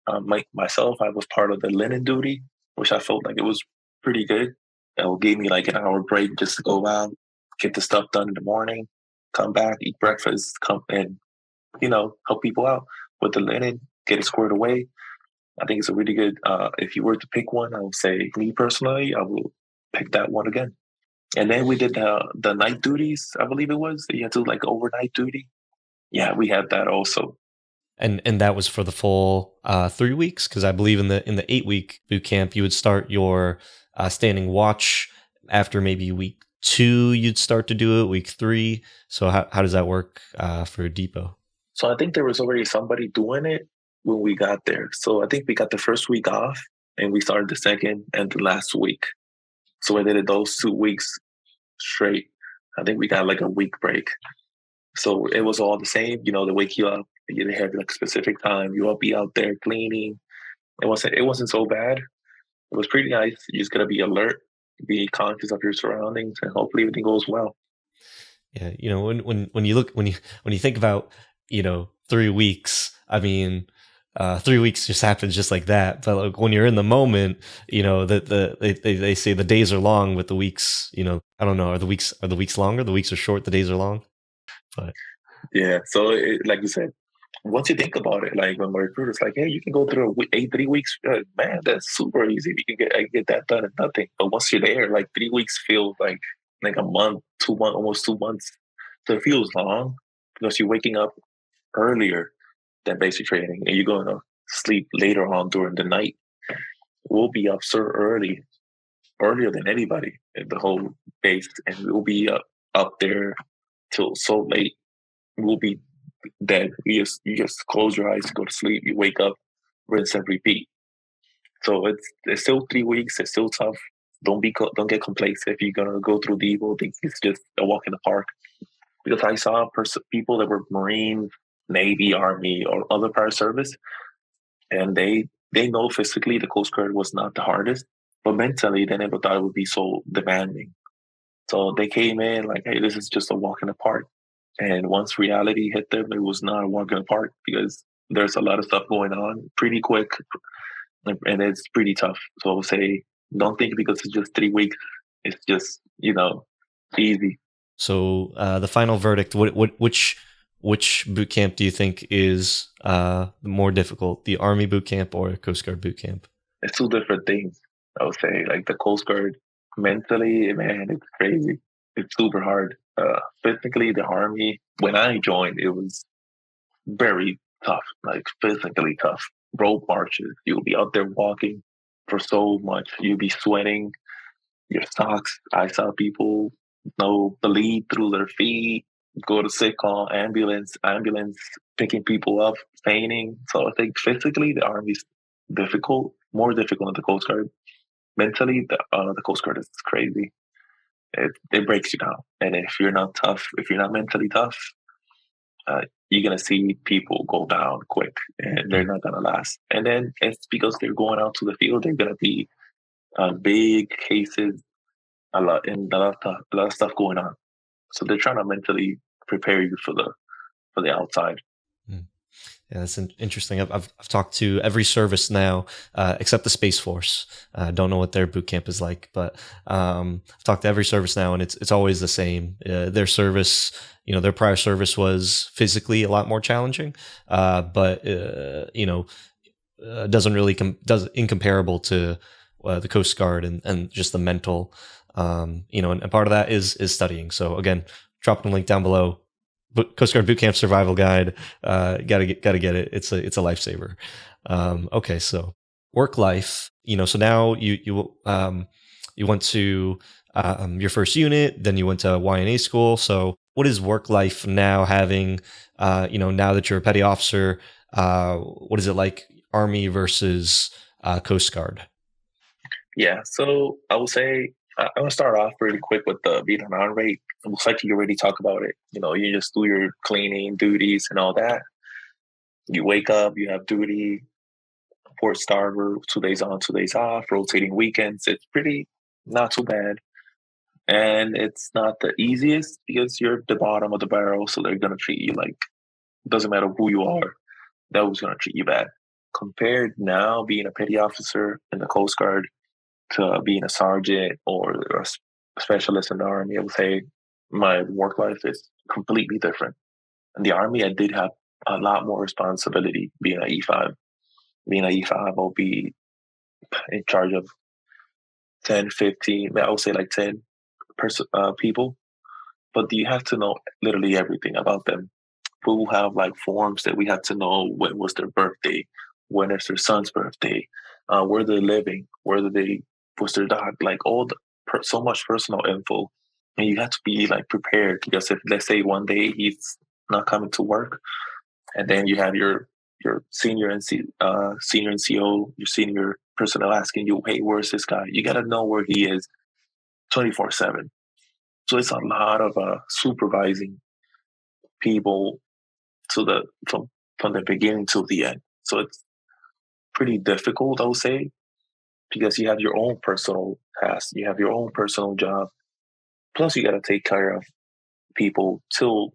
Myself, I was part of the linen duty, which I felt like it was pretty good. It gave me like an hour break just to go out, get the stuff done in the morning, come back, eat breakfast, come and help people out with the linen, get it squared away. I think it's a really good. If you were to pick one, I would say me personally, I will pick that one again. And then we did the night duties. I believe it was you had to like overnight duty. Yeah, we had that also. And that was for the full 3 weeks, because I believe in the 8-week boot camp you would start your standing watch after maybe week 2. You'd start to do it week 3. So how does that work for Depot? So I think there was already somebody doing it when we got there. So I think we got the first week off and we started the second and the last week. So I did it those 2 weeks straight. I think we got like a week break. So it was all the same, they wake you up, you have like a specific time, you'll be out there cleaning. It wasn't so bad. It was pretty nice. You just gotta be alert, be conscious of your surroundings, and hopefully everything goes well. Yeah, when you look when you think about 3 weeks, I mean, 3 weeks just happens just like that. But like when you're in the moment, that they say the days are long, but the weeks, I don't know, are the weeks longer? The weeks are short, the days are long. But Yeah. So like you said, once you think about it, like when my recruiter's like, "Hey, you can go through 3 weeks," man, that's super easy. You can get that done in nothing. But once you're there, like 3 weeks feels like a month, 2 months, almost 2 months. So it feels long because you're waking up earlier than basic training, and you're going to sleep later on during the night. We'll be up so early, earlier than anybody in the whole base, and we'll be up there till so late. We'll be dead. You just close your eyes, go to sleep, you wake up, rinse and repeat. So it's still 3 weeks. It's still tough. Don't get complacent if you're gonna go through the evil. Think it's just a walk in the park. Because I saw people that were Marine, Navy, Army, or other prior service, and they know physically the Coast Guard was not the hardest, but mentally they never thought it would be so demanding. So they came in like, hey, this is just a walk in the park. And once reality hit them, it was not a walk in the park because there's a lot of stuff going on pretty quick and it's pretty tough. So I would say, don't think because it's just 3 weeks, it's just, easy. So the final verdict, which boot camp do you think is more difficult, the Army boot camp or Coast Guard boot camp? It's two different things. I would say like the Coast Guard mentally, man, it's crazy. It's super hard. Physically, the Army, when I joined, it was very tough, like physically tough. Rope marches, you'll be out there walking for so much. You'll be sweating your socks. I saw people bleed through their feet, go to sick call, ambulance picking people up, fainting. So I think physically the Army's difficult, more difficult than the Coast Guard. Mentally, the Coast Guard is crazy. It breaks you down, and if you're not tough, if you're not mentally tough, you're gonna see people go down quick, and they're not gonna last. And then it's because they're going out to the field. They're gonna be big cases, a lot of stuff going on. So they're trying to mentally prepare you for the outside. Mm. Yeah, that's interesting. I've talked to every service now, except the Space Force. Don't know what their boot camp is like, but I've talked to every service now, and it's always the same. Their service, their prior service was physically a lot more challenging, but doesn't really does incomparable to the Coast Guard and just the mental, and part of that is studying. So again, drop the link down below. Coast Guard Bootcamp Survival Guide. Gotta get it. It's a lifesaver. Okay, so work life. So now you went to your first unit, then you went to YNA school. So what is work life now? Having now that you're a petty officer, what is it like? Army versus Coast Guard. Yeah, so I would say I'm gonna start off really quick with the beat on rate. It looks like you already talk about it. You just do your cleaning duties and all that. You wake up, you have duty, port starboard, 2 days on, 2 days off, rotating weekends. It's pretty not too bad. And it's not the easiest because you're the bottom of the barrel, so they're gonna treat you like doesn't matter who you are, that was gonna treat you bad. Compared now being a petty officer in the Coast Guard to being a sergeant or a specialist in the Army, I would say my work life is completely different. In the Army, I did have a lot more responsibility being an E5. Being an E5, I'll be in charge of 10, 15, I would say like 10 people. But you have to know literally everything about them. We will have like forms that we have to know when was their birthday, when is their son's birthday, where they're living, what's their dog, like so much personal info. And you have to be like prepared because if let's say one day he's not coming to work, and then you have your senior NCO, your senior personnel asking you, hey, where's this guy? You got to know where he is 24/7. So it's a lot of supervising people from the beginning to the end. So it's pretty difficult, I would say, because you have your own personal tasks, you have your own personal job. Plus, you got to take care of people till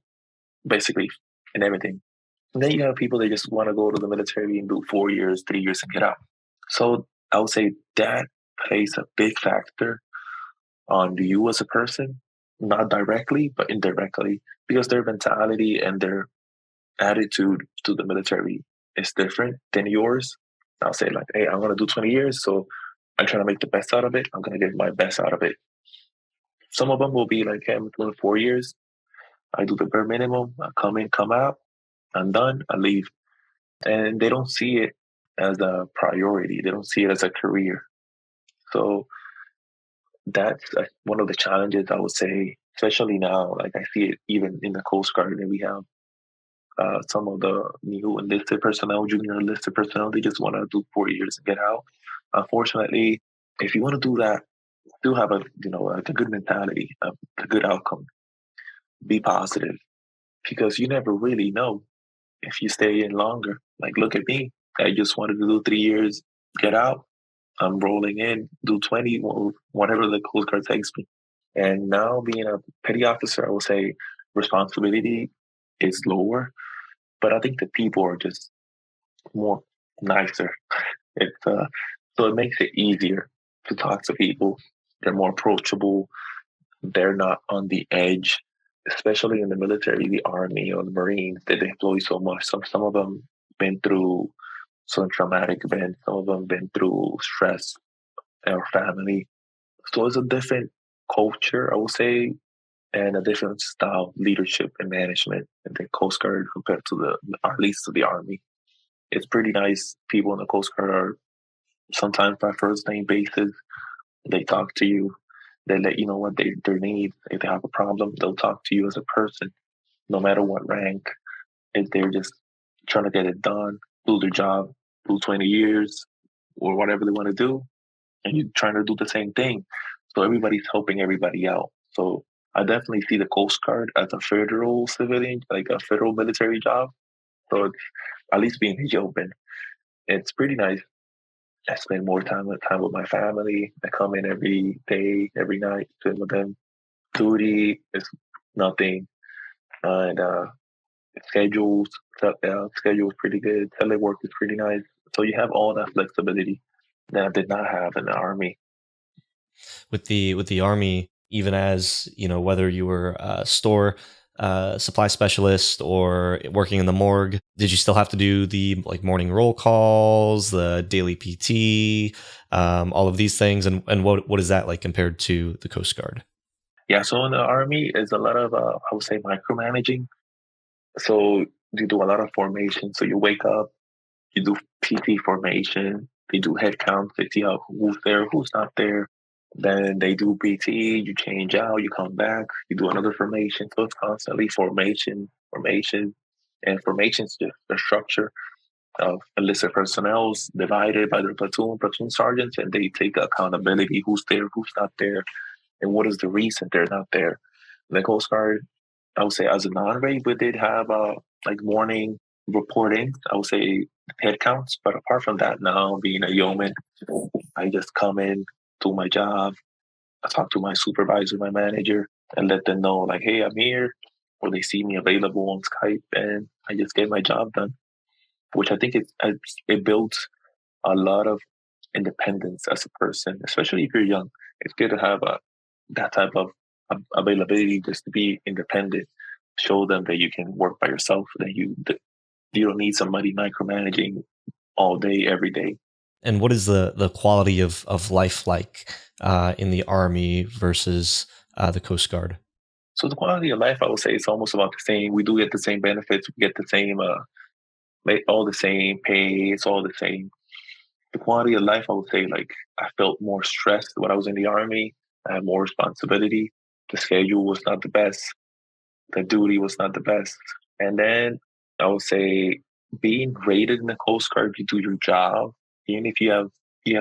basically and everything. And then you have people that just want to go to the military and do 4 years, 3 years and get out. So I would say that plays a big factor on you as a person, not directly, but indirectly, because their mentality and their attitude to the military is different than yours. I'll say like, hey, I'm going to do 20 years. So I'm trying to make the best out of it. I'm going to get my best out of it. Some of them will be like, hey, I'm doing 4 years. I do the bare minimum. I come in, come out. I'm done. I leave. And they don't see it as a priority. They don't see it as a career. So that's one of the challenges I would say, especially now. Like I see it even in the Coast Guard, and we have some of the new enlisted personnel, junior enlisted personnel. They just want to do 4 years and get out. Unfortunately, if you want to do that, still have like a good mentality, a good outcome. Be positive, because you never really know if you stay in longer. Like look at me. I just wanted to do 3 years, get out. I'm rolling in, do 20, whatever the Coast Guard takes me. And now being a petty officer, I would say responsibility is lower, but I think the people are just more nicer. So it makes it easier to talk to people. They're more approachable. They're not on the edge. especially in the military, the army or the Marines, they deploy so much. Some of them been through some traumatic events. Some of them been through stress or family. So it's a different culture, I would say, and a different style of leadership and management in the Coast Guard compared to or at least to the Army. It's pretty nice. People in the Coast Guard are sometimes by first name basis. They talk to you. They let you know what their needs. If they have a problem, they'll talk to you as a person, no matter what rank. If they're just trying to get it done, do their job, do 20 years, or whatever they want to do, and you're trying to do the same thing. So everybody's helping everybody out. So I definitely see the Coast Guard as a federal civilian, like a federal military job. So it's, at least being a yeoman, it's pretty nice. I spend more time with my family. I come in every day, every night, spend with them. Duty is nothing, and schedules schedule's pretty good. Telework is pretty nice. So you have all that flexibility that I did not have in the army. With the army, even as whether you were a store supply specialist or working in the morgue, did you still have to do the like morning roll calls, the daily PT, all of these things, and what is that like compared to the Coast Guard? Yeah, so in the army is a lot of I would say micromanaging. So you do a lot of formation. So you wake up, you do PT formation, they do head counts, they see how who's there, who's not there. Then they do PT, you change out, you come back, you do another formation. So it's constantly formation, and formation's just the structure of enlisted personnel's divided by their platoon sergeants, and they take accountability, who's there, who's not there, and what is the reason they're not there. The Coast Guard, I would say, as a non-rate, we did have like morning reporting. I would say head counts, but apart from that, now being a yeoman, I just come in, do my job. I talk to my supervisor, my manager, and let them know like, hey, I'm here, or they see me available on Skype, and I just get my job done. Which I think it builds a lot of independence as a person, especially if you're young. It's good to have that type of availability just to be independent. Show them that you can work by yourself, that you don't need somebody micromanaging all day, every day. And what is the quality of life like in the army versus the Coast Guard? So the quality of life, I would say, is almost about the same. We do get the same benefits. We get the same, all the same pay. It's all the same. The quality of life, I would say, like I felt more stressed when I was in the army. I had more responsibility. The schedule was not the best. The duty was not the best. And then I would say being rated in the Coast Guard, you do your job, even if you have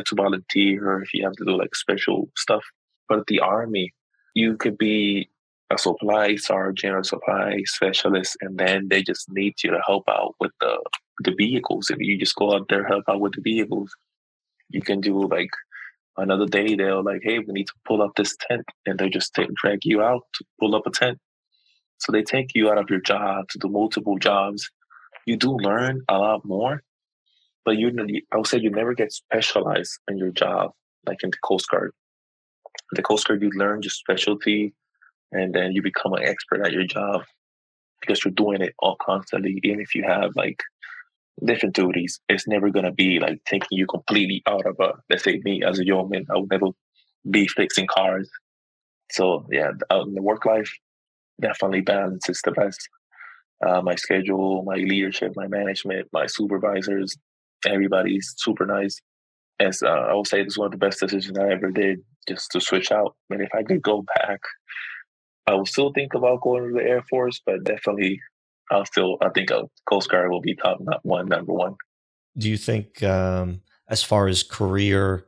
to volunteer or if you have to do like special stuff. But at the army, you could be a supply sergeant or supply specialist, and then they just need you to help out with the vehicles. And you just go out there, help out with the vehicles. You can do like another day, they'll like, hey, we need to pull up this tent, and they just drag you out to pull up a tent. So they take you out of your job to do multiple jobs. You do learn a lot more, but I would say you never get specialized in your job like in the Coast Guard. The Coast Guard, you learn your specialty, and then you become an expert at your job because you're doing it all constantly. Even if you have like different duties, it's never gonna be like taking you completely out of let's say me as a yeoman, I would never be fixing cars. So yeah, the work life definitely balance is the best. My schedule, my leadership, my management, my supervisors, everybody's super nice. As I will say, it's one of the best decisions I ever did, just to switch out. And if I could go back, I will still think about going to the Air Force, but definitely, I think Coast Guard will be top not one, number one. Do you think, as far as career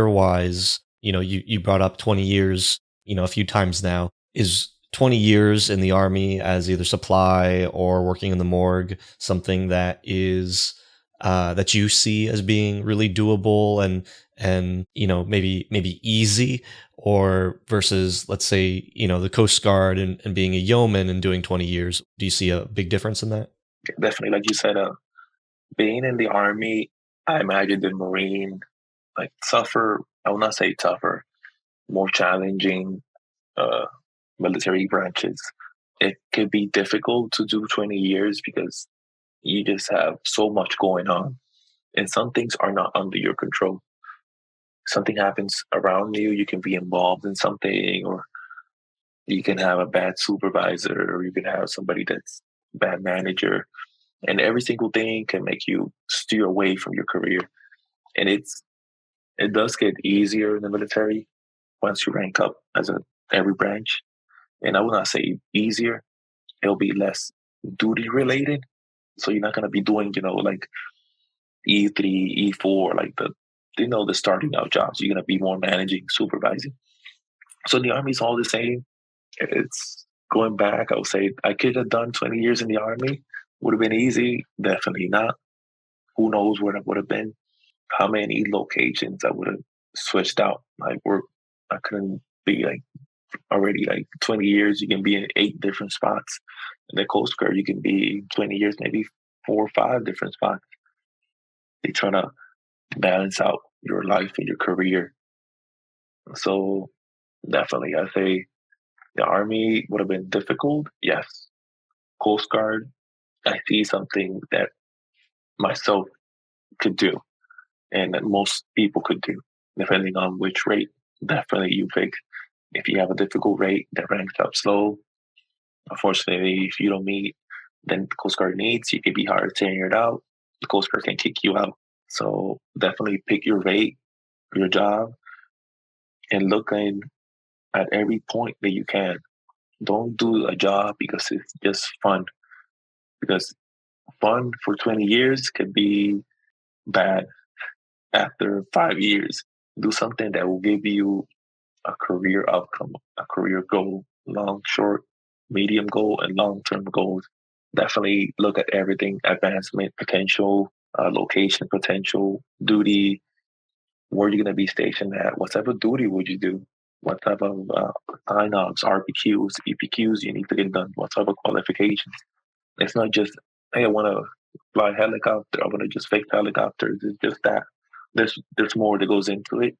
wise, you brought up 20 years, a few times now. Is 20 years in the army as either supply or working in the morgue something that is that you see as being really doable and maybe easy, or versus, let's say, the Coast Guard and being a yeoman and doing 20 years? Do you see a big difference in that? Definitely, like you said, being in the Army, I imagine the Marine, like tougher, I will not say tougher, more challenging uh, military branches. it could be difficult to do 20 years because you just have so much going on, and some things are not under your control. Something happens around you, you can be involved in something, or you can have a bad supervisor, or you can have somebody that's a bad manager, and every single thing can make you steer away from your career. And it does get easier in the military once you rank up as a every branch. And I will not say easier; it'll be less duty related. So you're not gonna be doing, like E3, E4, like the starting out jobs. You're gonna be more managing, supervising. So the army's all the same. It's going back. I would say I could have done 20 years in the army. Would have been easy. Definitely not. Who knows where I would have been? How many locations I would have switched out? Like work, I couldn't be like already like 20 years. You can be in 8 different spots. In the Coast Guard, you can be 20 years, maybe 4 or 5 different spots. They try to balance out your life and your career. So definitely, I say the army would have been difficult. Yes. Coast Guard, I see something that myself could do and that most people could do, depending on which rate. Definitely, you pick. If you have a difficult rate that ranks up slow, unfortunately, if you don't meet, then the Coast Guard needs, you could be hard tearing it out. The Coast Guard can kick you out. So definitely pick your rate, your job, and look in at every point that you can. Don't do a job because it's just fun. Because fun for 20 years could be bad after 5 years. Do something that will give you a career outcome, a career goal, long, short, medium goal, and long term goals. Definitely look at everything: advancement potential, location potential, duty, where you're going to be stationed at, what type of duty would you do, what type of sign-offs, RPQs, EPQs you need to get done, what type of qualifications. It's not just, hey, I want to fly helicopter, I want to just fake helicopters. It's just that. There's more that goes into it.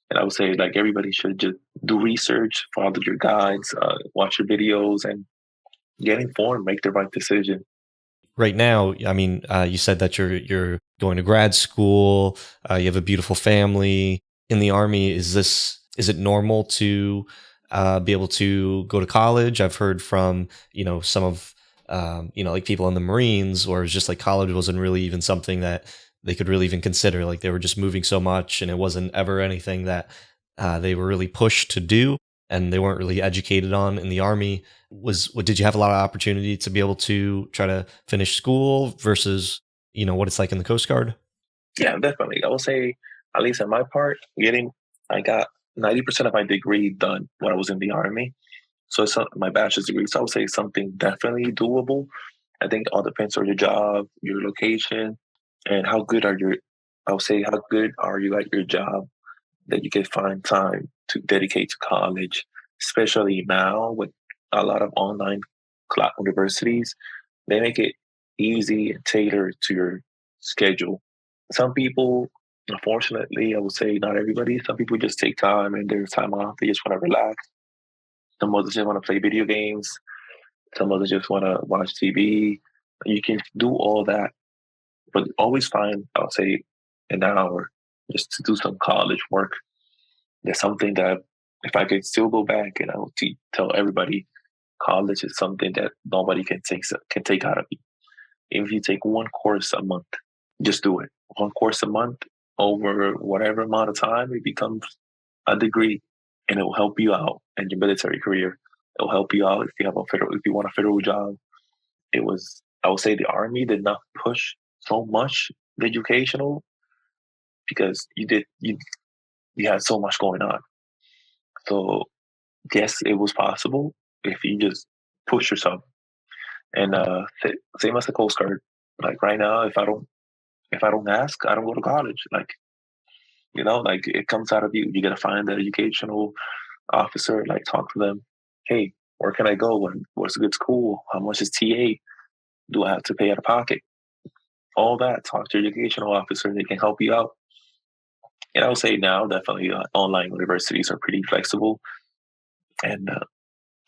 And I would say like everybody should just do research, follow your guides, watch your videos, and get informed, make the right decision. Right now, I mean, you said that you're going to grad school. You have a beautiful family. In the army, is it normal to be able to go to college? I've heard from some of like people in the Marines, or it's just like college wasn't really even something that they could really even consider. Like they were just moving so much, and it wasn't ever anything that they were really pushed to do, and they weren't really educated on in the army. Did you have a lot of opportunity to be able to try to finish school versus what it's like in the Coast Guard? Yeah, definitely. I would say, at least in my part, I got 90% of my degree done when I was in the army. So it's my bachelor's degree. So I would say something definitely doable. I think it all depends on your job, your location, and I would say, how good are you at your job that you can find time to dedicate to college, especially now with a lot of online universities. They make it easy and tailored to your schedule. Some people, unfortunately, I would say not everybody, some people just take time and their time off. They just want to relax. Some others just want to play video games. Some others just want to watch TV. You can do all that, but always find, I would say, an hour just to do some college work. There's something that if I could still go back and I would tell everybody, college is something that nobody can take out of you. If you take one course a month, just do it. One course a month over whatever amount of time, it becomes a degree, and it will help you out in your military career. It will help you out if you want a federal job. I would say the army did not push so much the educational because you had so much going on. So yes, it was possible if you just push yourself. And same as the Coast Guard. Like right now, if I don't ask, I don't go to college. Like it comes out of you. You gotta find the educational officer. Like talk to them. Hey, where can I go? What's a good school? How much is TA? Do I have to pay out of pocket? All that. Talk to your educational officer. They can help you out. And I would say now, definitely, online universities are pretty flexible, and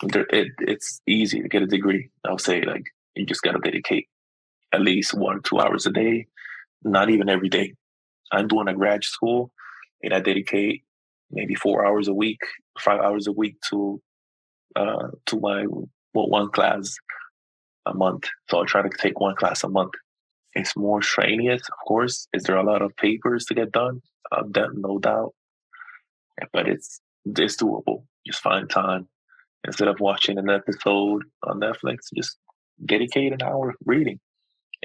It's easy to get a degree. I'll say like you just got to dedicate at least 1 or 2 hours a day, not even every day. I'm doing a grad school and I dedicate maybe 4 hours a week, 5 hours a week to my one class a month. So I try to take one class a month. It's more strenuous, of course. Is there a lot of papers to get done? That no doubt, but it's doable. Just find time instead of watching an episode on Netflix. Just dedicate an hour reading,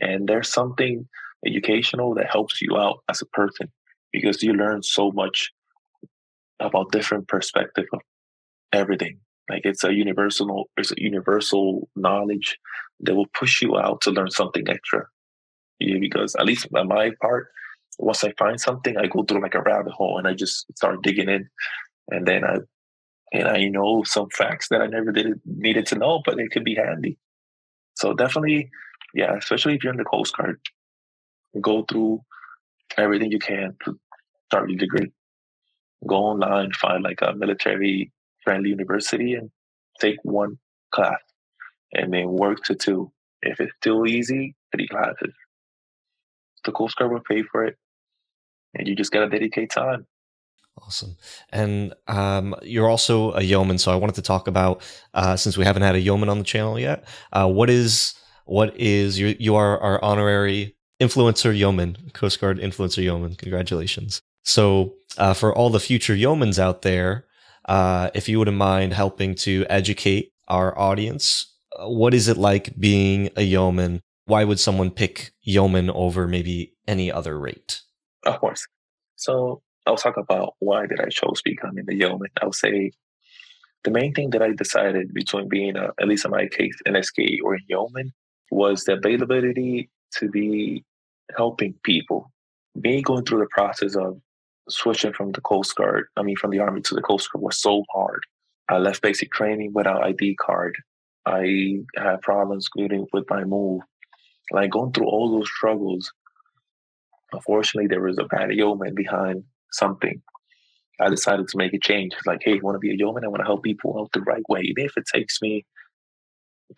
and there's something educational that helps you out as a person because you learn so much about different perspective of everything. Like it's a universal knowledge that will push you out to learn something extra. Yeah, because at least on my part, once I find something, I go through like a rabbit hole and I just start digging in, and then I know some facts that I never did needed to know, but it could be handy. So definitely, yeah, especially if you're in the Coast Guard, go through everything you can to start your degree. Go online, find like a military friendly university and take one class and then work to two. If it's still easy, 3 classes. The Coast Guard will pay for it and you just gotta dedicate time. Awesome. And you're also a yeoman, so I wanted to talk about since we haven't had a yeoman on the channel yet. What is you are our honorary influencer yeoman, Coast Guard influencer yeoman. Congratulations. So for all the future yeomans out there, if you wouldn't mind helping to educate our audience, what is it like being a yeoman? Why would someone pick yeoman over maybe any other rate? Of course. So I'll talk about why did I chose becoming a yeoman. I'll say the main thing that I decided between being at least in my case, an SK or a yeoman was the availability to be helping people. Me going through the process of switching from the Coast Guard, I mean, from the Army to the Coast Guard was so hard. I left basic training without ID card. I had problems getting with my move. Like going through all those struggles, unfortunately, there was a bad yeoman behind something. I decided to make a change. It's like, hey, I want to be a yeoman. I want to help people out the right way. Even if it takes me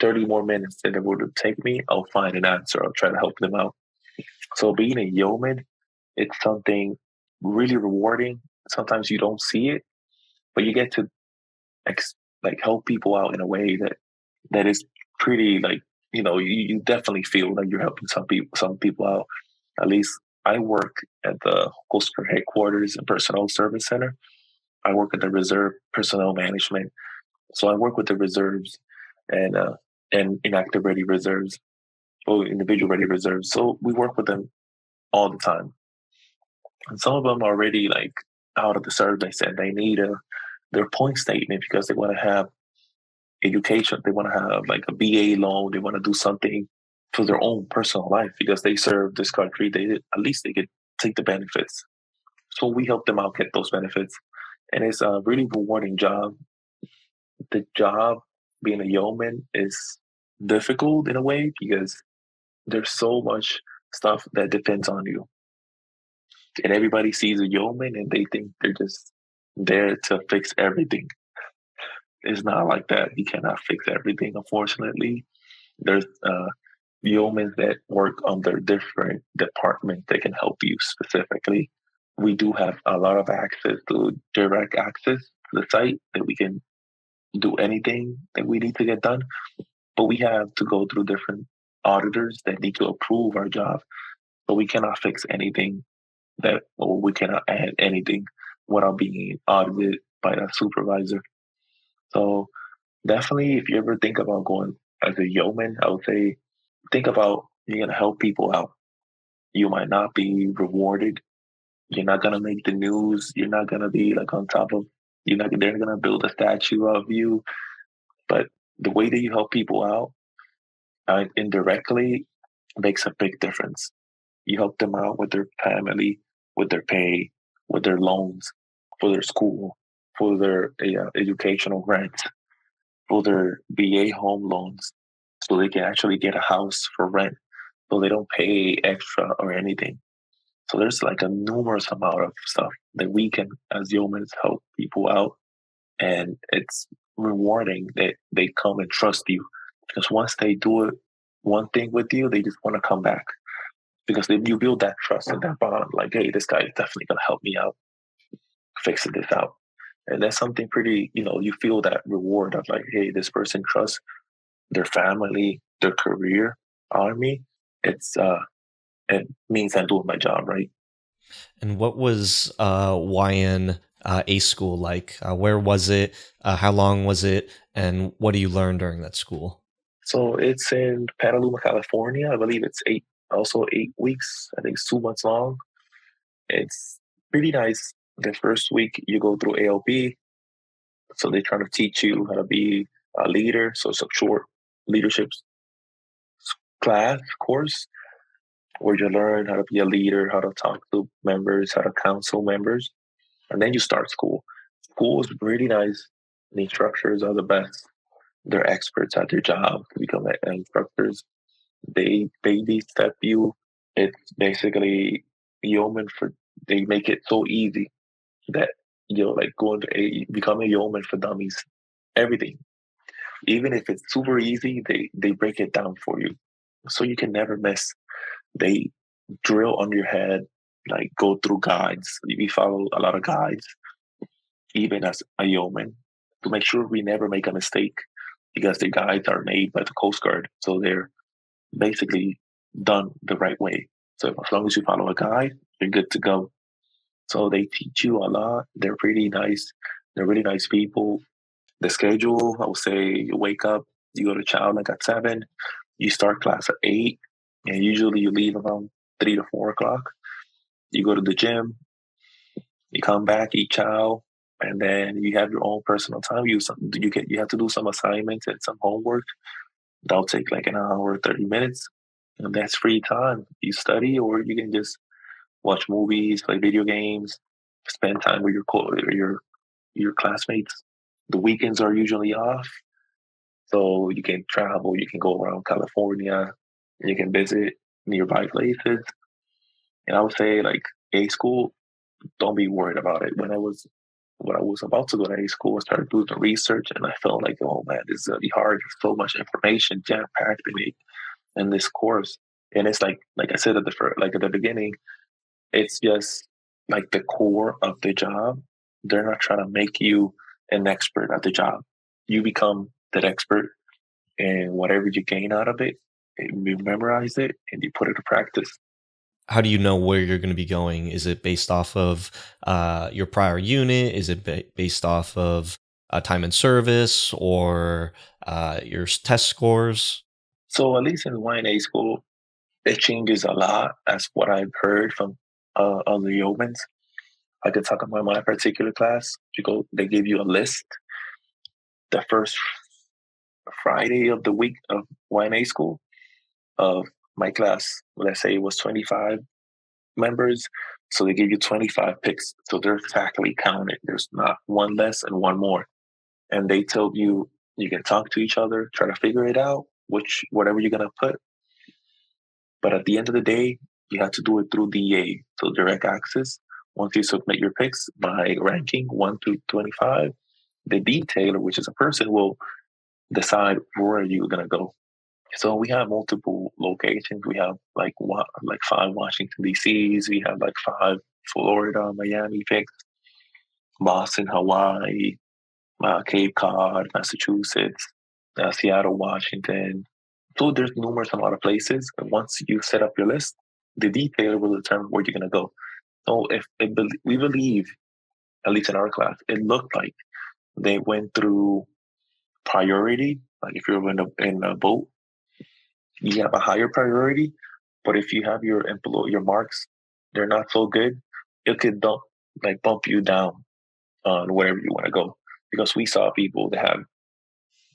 30 more minutes than it would take me, I'll find an answer. I'll try to help them out. So being a yeoman, it's something really rewarding. Sometimes you don't see it, but you get to like help people out in a way that is pretty like you definitely feel like you're helping some people out. At least I work at the Coast Guard headquarters and personnel service center. I work at the reserve personnel management, so I work with the reserves and inactive ready reserves or individual ready reserves. So we work with them all the time, and some of them are already like out of the service and they need their point statement because they want to have education. They want to have like a BA loan. They want to do something for their own personal life because they serve this country. At least they could take the benefits. So we help them out get those benefits, and it's a really rewarding job. The job being a yeoman is difficult in a way because there's so much stuff that depends on you, and everybody sees a yeoman and they think they're just there to fix everything. It's not like that. You cannot fix everything, unfortunately. There's yeomans that work under different departments that can help you specifically. We do have a lot of access to direct access to the site that we can do anything that we need to get done, but we have to go through different auditors that need to approve our job. So we cannot fix anything or we cannot add anything without being audited by the supervisor. So definitely, if you ever think about going as a yeoman, I would say think about you're gonna help people out. You might not be rewarded. You're not gonna make the news. You're not gonna be like on top of. You're not. They're gonna build a statue of you. But the way that you help people out indirectly makes a big difference. You help them out with their family, with their pay, with their loans, for their school, for their educational grants, for their VA home loans, so they can actually get a house for rent, so they don't pay extra or anything. So there's like a numerous amount of stuff that we can, as humans, help people out, and it's rewarding that they come and trust you. Because once they do it, one thing with you, they just want to come back because you build that trust and that bond. Like, hey, this guy is definitely gonna help me out, fixing this out. And that's something pretty, you feel that reward of like, hey, this person trusts their family, their career on me. It means I'm doing my job right. And what was YN A school like? Where was it? How long was it? And what do you learn during that school? So it's in Petaluma, California. I believe it's also 8 weeks. I think it's 2 months long. It's pretty nice. The first week you go through ALP, so they try to teach you how to be a leader. So it's a short leadership class course where you learn how to be a leader, how to talk to members, how to counsel members, and then you start school. School is really nice. The instructors are the best. They're experts at their job to become instructors. They baby step you. It's basically yeoman for. They make it so easy that like going to become a yeoman for dummies. Everything, even if it's super easy, they break it down for you, so you can never miss. They drill on your head, like go through guides. We follow a lot of guides, even as a yeoman, to make sure we never make a mistake because the guides are made by the Coast Guard, so they're basically done the right way. So as long as you follow a guide, you're good to go. So they teach you a lot. They're pretty nice. They're really nice people. The schedule, I would say you wake up, you go to chow like at 7, you start class at 8, and usually you leave around 3 to 4 o'clock. You go to the gym, you come back, eat chow, and then you have your own personal time. You have to do some assignments and some homework. That'll take like an hour, 30 minutes, and that's free time. You study, or you can just watch movies, play video games, spend time with your classmates. The weekends are usually off, so you can travel. You can go around California. You can visit nearby places. And I would say like A school, don't be worried about it. When I was about to go to A school, I started doing the research, and I felt like, oh man, this is gonna be hard. There's so much information jam packed in this course, and it's like I said at the beginning, it's just like the core of the job. They're not trying to make you an expert at the job. You become that expert, and whatever you gain out of it, you memorize it and you put it to practice. How do you know where you're going to be going? Is it based off of your prior unit? Is it based off of time in service or your test scores? So at least in YNA school, it changes a lot. That's what I've heard from other Yeomans. I could talk about my particular class. They give you a list the first Friday of the week of YNA school of my class. Let's say it was 25 members. So they give you 25 picks. So they're exactly counted. There's not one less and one more. And they tell you you can talk to each other, try to figure it out, whatever you're gonna put. But at the end of the day, you have to do it through DA, so direct access. Once you submit your picks by ranking 1 to 25, the detailer, which is a person, will decide where you're gonna go. So we have multiple locations. We have like 5 Washington D.C.s. We have like 5 Florida, Miami picks, Boston, Hawaii, Cape Cod, Massachusetts, Seattle, Washington. So there's numerous amount of places. And once you set up your list, the detailer will determine where you're going to go. So we believe, at least in our class, it looked like they went through priority. Like if you're in a boat, you have a higher priority. But if you have your marks, they're not so good. It could bump you down on wherever you want to go. Because we saw people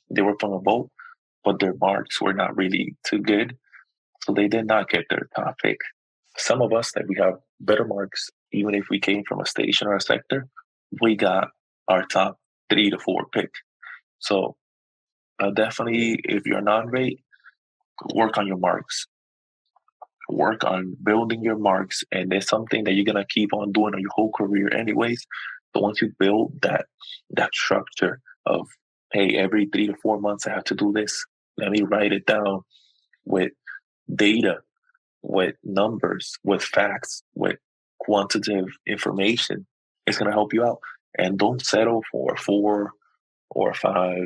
they were from a boat, but their marks were not really too good. So they did not get their top pick. Some of us that we have better marks, even if we came from a station or a sector, we got our top 3 to 4 pick. So definitely, if you're non-rate, work on your marks. Work on building your marks, and it's something that you're gonna keep on doing on your whole career, anyways. So once you build that structure of, hey, every 3 to 4 months I have to do this. Let me write it down with data, with numbers, with facts, with quantitative information. It's going to help you out. And don't settle for 4 or 5.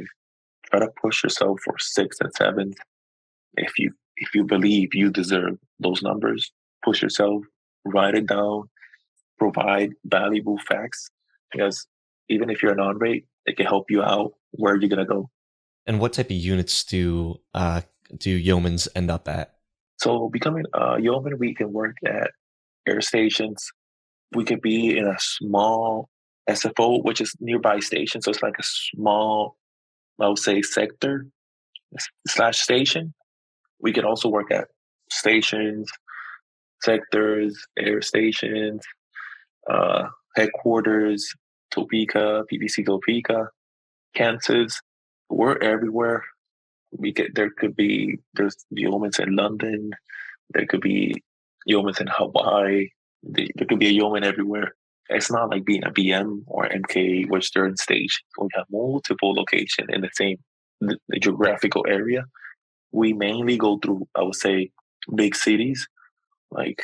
Try to push yourself for 6 and 7. If you believe you deserve those numbers, push yourself, write it down, provide valuable facts, because even if you're a non-rate, it can help you out where you're gonna go. And what type of units do yeomans end up at? So becoming a yeoman, we can work at air stations. We could be in a small SFO, which is nearby station. So it's like a small, I would say, sector slash station. We can also work at stations, sectors, air stations, headquarters, Topeka, PPC Topeka, Kansas. We're everywhere. There's yeomans in London. There could be yeomans in Hawaii. There could be a yeoman everywhere. It's not like being a BM or MK, which they're in station. We have multiple locations in the geographical area. We mainly go through, I would say, big cities like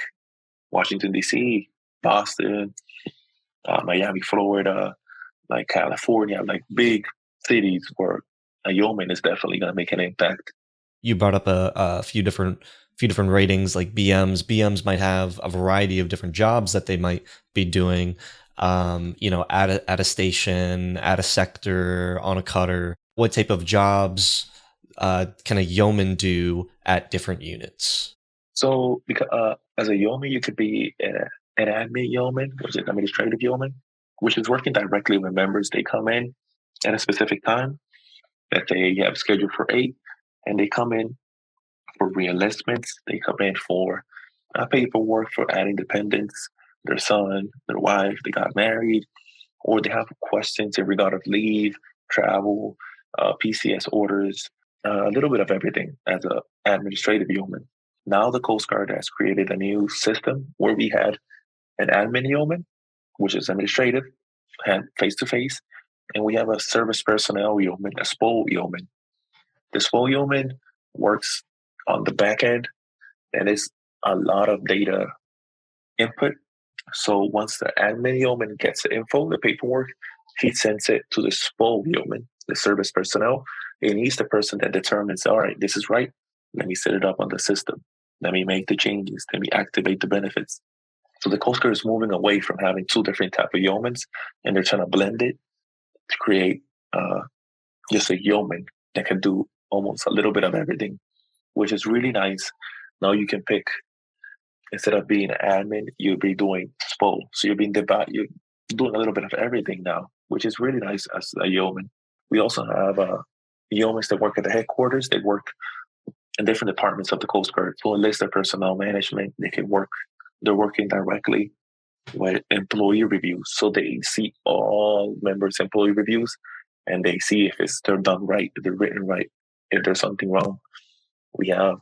Washington D.C., Boston, Miami, Florida, like California, like big cities where a yeoman is definitely going to make an impact. You brought up a few different ratings like BMs. BMs might have a variety of different jobs that they might be doing. At a station, at a sector, on a cutter. What type of jobs can a yeoman do at different units? So, because as a yeoman, you could be an admin yeoman, which is administrative yeoman, which is working directly with members. They come in at a specific time that they have scheduled for 8, and they come in for reenlistments. They come in for paperwork for adding dependents, their son, their wife, they got married, or they have questions in regard of leave, travel, PCS orders, a little bit of everything as an administrative yeoman. Now the Coast Guard has created a new system where we had an admin yeoman, which is administrative, and face-to-face, and we have a service personnel yeoman, a SPO yeoman. The SPO yeoman works on the back end, and it's a lot of data input. So once the admin yeoman gets the info, the paperwork, he sends it to the SPO yeoman, the service personnel, and he's the person that determines, all right, this is right. Let me set it up on the system. Let me make the changes. Let me activate the benefits. So the Coast Guard is moving away from having two different type of yeomans, and they're trying to blend it to create just a yeoman that can do almost a little bit of everything, which is really nice. Now you can pick, instead of being an admin, you'll be doing SPO. So you're doing a little bit of everything now, which is really nice as a yeoman. We also have yeomans that work at the headquarters. They work in different departments of the Coast Guard. So enlisted personnel management, they're working directly with employee reviews. So they see all members' employee reviews and they see if they're done right, if they're written right, if there's something wrong. We have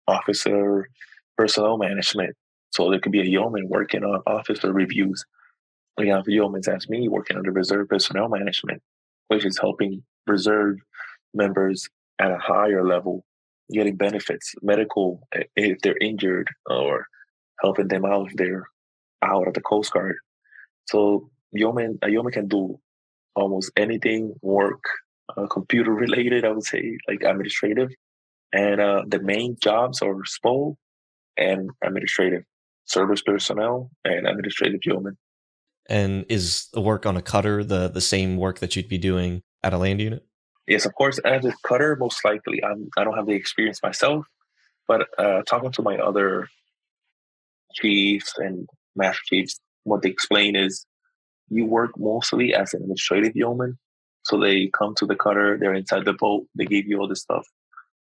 officer personnel management. So there could be a yeoman working on officer reviews. We have yeomans as me working on the reserve personnel management, which is helping reserve members at a higher level getting benefits, medical if they're injured, or helping them out if they're out of the Coast Guard. So a yeoman can do almost anything, work computer related, I would say, like administrative. And the main jobs are SPO and administrative, service personnel and administrative yeoman. And is the work on a cutter the same work that you'd be doing at a land unit? Yes, of course, as a cutter, most likely. I don't have the experience myself, but talking to my other chiefs and master chiefs, what they explain is you work mostly as an administrative yeoman. So they come to the cutter, they're inside the boat, they give you all this stuff.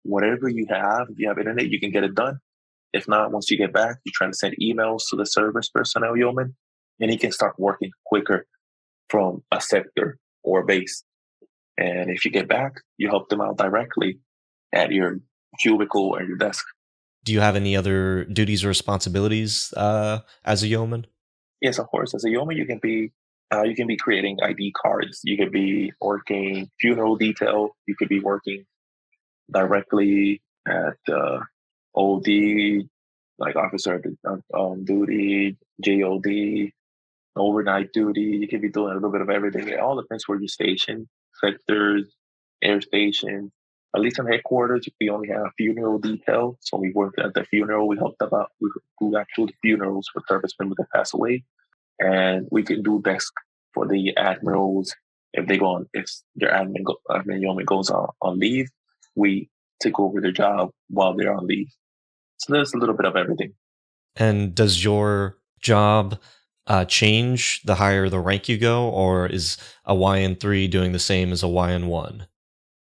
Whatever you have, if you have internet, you can get it done. If not, once you get back, you try to send emails to the service personnel yeoman, and he can start working quicker from a sector or base. And if you get back, you help them out directly at your cubicle or your desk. Do you have any other duties or responsibilities as a yeoman? Yes, of course. As a yeoman, you can be You can be creating ID cards. You could be working funeral detail. You could be working directly at OD, like officer duty, JOD, overnight duty. You could be doing a little bit of everything. It all depends where you're stationed, sectors, air stations. At least in headquarters, we only have funeral detail. So we worked at the funeral. We helped about who got through the funerals for service members that pass away, and we can do desk for the admirals if they go on. If their admin yeoman goes on leave, we take over their job while they're on leave. So there's a little bit of everything. And does your job change the higher the rank you go, or is a YN3 doing the same as a YN1?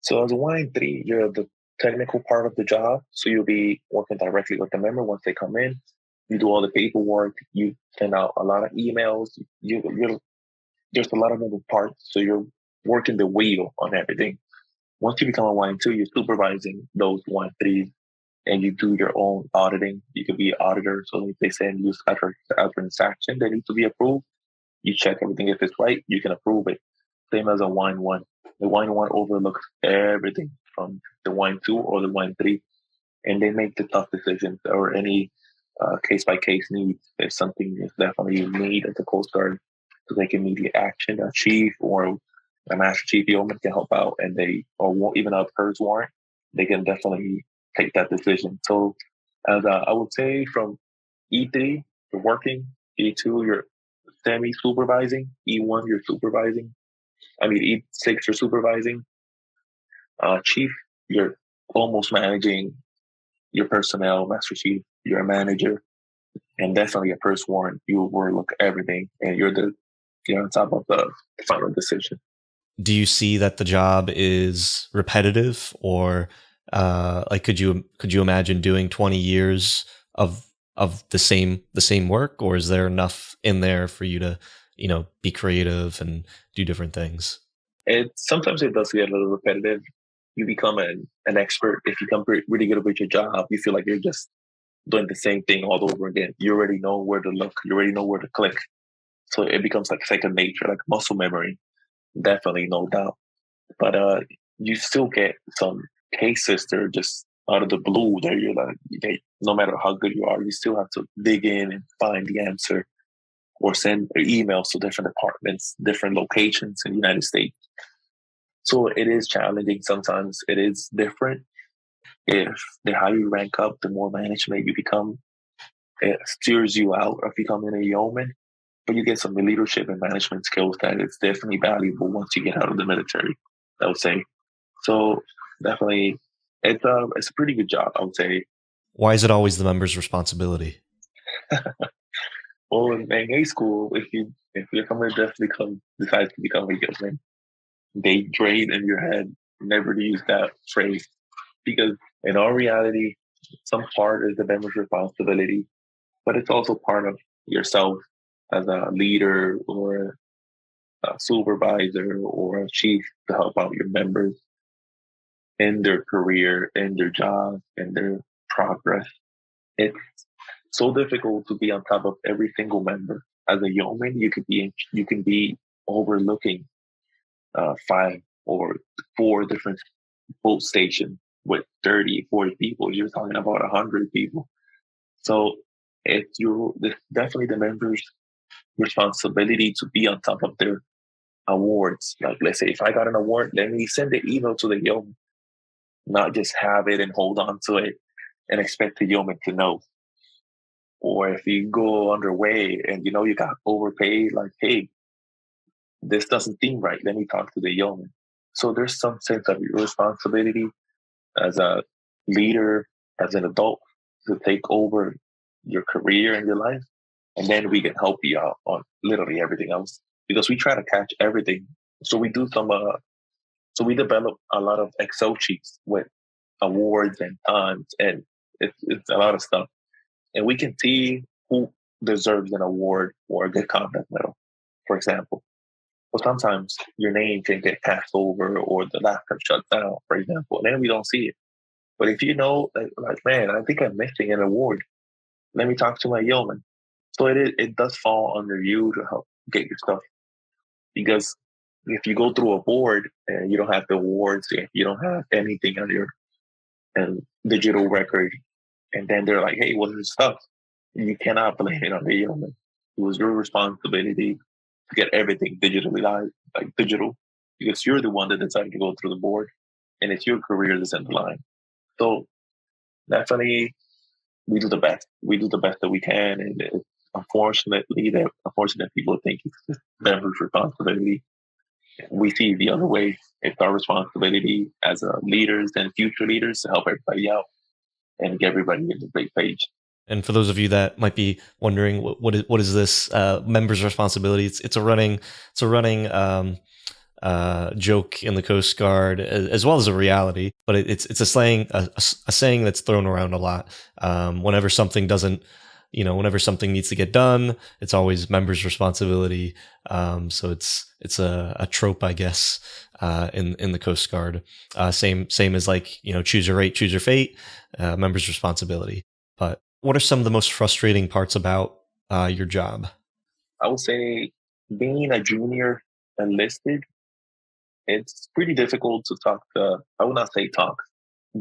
So as a YN3, you're the technical part of the job. So you'll be working directly with the member once they come in. You do all the paperwork. You send out a lot of emails. You're there's a lot of moving parts. So you're working the wheel on everything. Once you become a YN2, you're supervising those YN3s and you do your own auditing. You could be an auditor. So if they send you a transaction that needs to be approved, you check everything. If it's right, you can approve it. Same as a YN1. The YN1 overlooks everything from the YN2 or the YN3, and they make the tough decisions or any case by case needs. If something is definitely need at the Coast Guard to take immediate action, a chief or a master chief yeoman can help out, and they or even a PERS warrant, they can definitely take that decision. So, as I would say, from E3 you're working, E2 you're semi supervising, E1 you're supervising. I mean E6 you're supervising. Chief you're almost managing your personnel, master chief, you're a manager, and definitely a PERS warrant. You overlook everything, and you're on top of the final decision. Do you see that the job is repetitive, or like could you imagine doing 20 years of the same work, or is there enough in there for you to be creative and do different things? Sometimes it does get a little repetitive. You become an expert if you become really good at your job. You feel like you're just doing the same thing all over again. You already know where to look. You already know where to click. So it becomes like second nature, like muscle memory. Definitely, no doubt. But you still get some cases that are just out of the blue that you're like, no matter how good you are, you still have to dig in and find the answer or send emails to different departments, different locations in the United States. So it is challenging sometimes. It is different. If the higher you rank up, the more management you become, it steers you out of becoming a yeoman. But you get some leadership and management skills that it's definitely valuable once you get out of the military, I would say. So definitely, it's a pretty good job, I would say. Why is it always the member's responsibility? Well, in high school, if your company definitely decides to become a yeoman, they drain in your head never to use that phrase because in all reality, some part is the member's responsibility, but it's also part of yourself as a leader or a supervisor or a chief to help out your members in their career, in their job, in their progress. It's so difficult to be on top of every single member. As a yeoman, you can be overlooking 5 or 4 different boat stations with 30, 40 people. You're talking about 100 people. So it's definitely the members' responsibility to be on top of their awards. Like, let's say if I got an award, let me send the email to the yeoman, not just have it and hold on to it and expect the yeoman to know. Or if you go underway and you know you got overpaid, like, hey, this doesn't seem right. Let me talk to the yeoman. So there's some sense of your responsibility as a leader, as an adult, to take over your career and your life. And then we can help you out on literally everything else because we try to catch everything. So so we develop a lot of Excel sheets with awards and times, and it's a lot of stuff. And we can see who deserves an award or a good conduct medal, for example. But sometimes your name can get passed over or the laptop shut down, for example, and then we don't see it. But if you know, like man, I think I'm missing an award. Let me talk to my yeoman. So it does fall under you to help get your stuff Because if you go through a board and you don't have the awards, if you don't have anything on your digital record, and then they're like, "Hey, what's your stuff?" You cannot blame it on the Yeoman. It was your responsibility to get everything digitally like digital, because you're the one that decided to go through the board, and it's your career that's in the line. So definitely, we do the best. We do the best that we can, and unfortunate people think it's just members' responsibility. We see the other way. It's our responsibility as leaders and future leaders to help everybody out and get everybody in the great page. And for those of you that might be wondering, what is this members' responsibility? It's a running joke in the Coast Guard, as well as a reality. But it's a slang, a saying that's thrown around a lot. Whenever something doesn't, whenever something needs to get done, it's always members' responsibility. So it's a trope, I guess, in the Coast Guard. Same as like, choose your rate, choose your fate, members' responsibility. But what are some of the most frustrating parts about your job? I would say being a junior enlisted, it's pretty difficult to I would not say talk,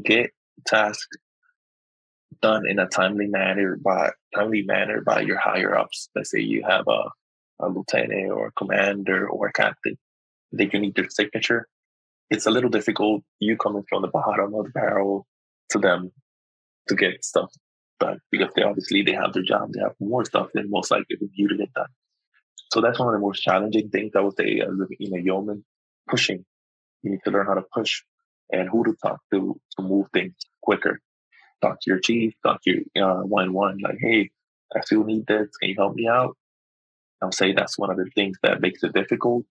get tasks done in a timely manner by your higher ups. Let's say you have a lieutenant or a commander or a captain, they can need their signature. It's a little difficult. You coming from the bottom of the barrel to them to get stuff done, because they have their job. They have more stuff than most likely for you to get done. So that's one of the most challenging things I would say as a yeoman. Pushing. You need to learn how to push and who to talk to move things quicker. Talk to your chief, talk to your 1-1, like, hey, I still need this. Can you help me out? I'll say that's one of the things that makes it difficult.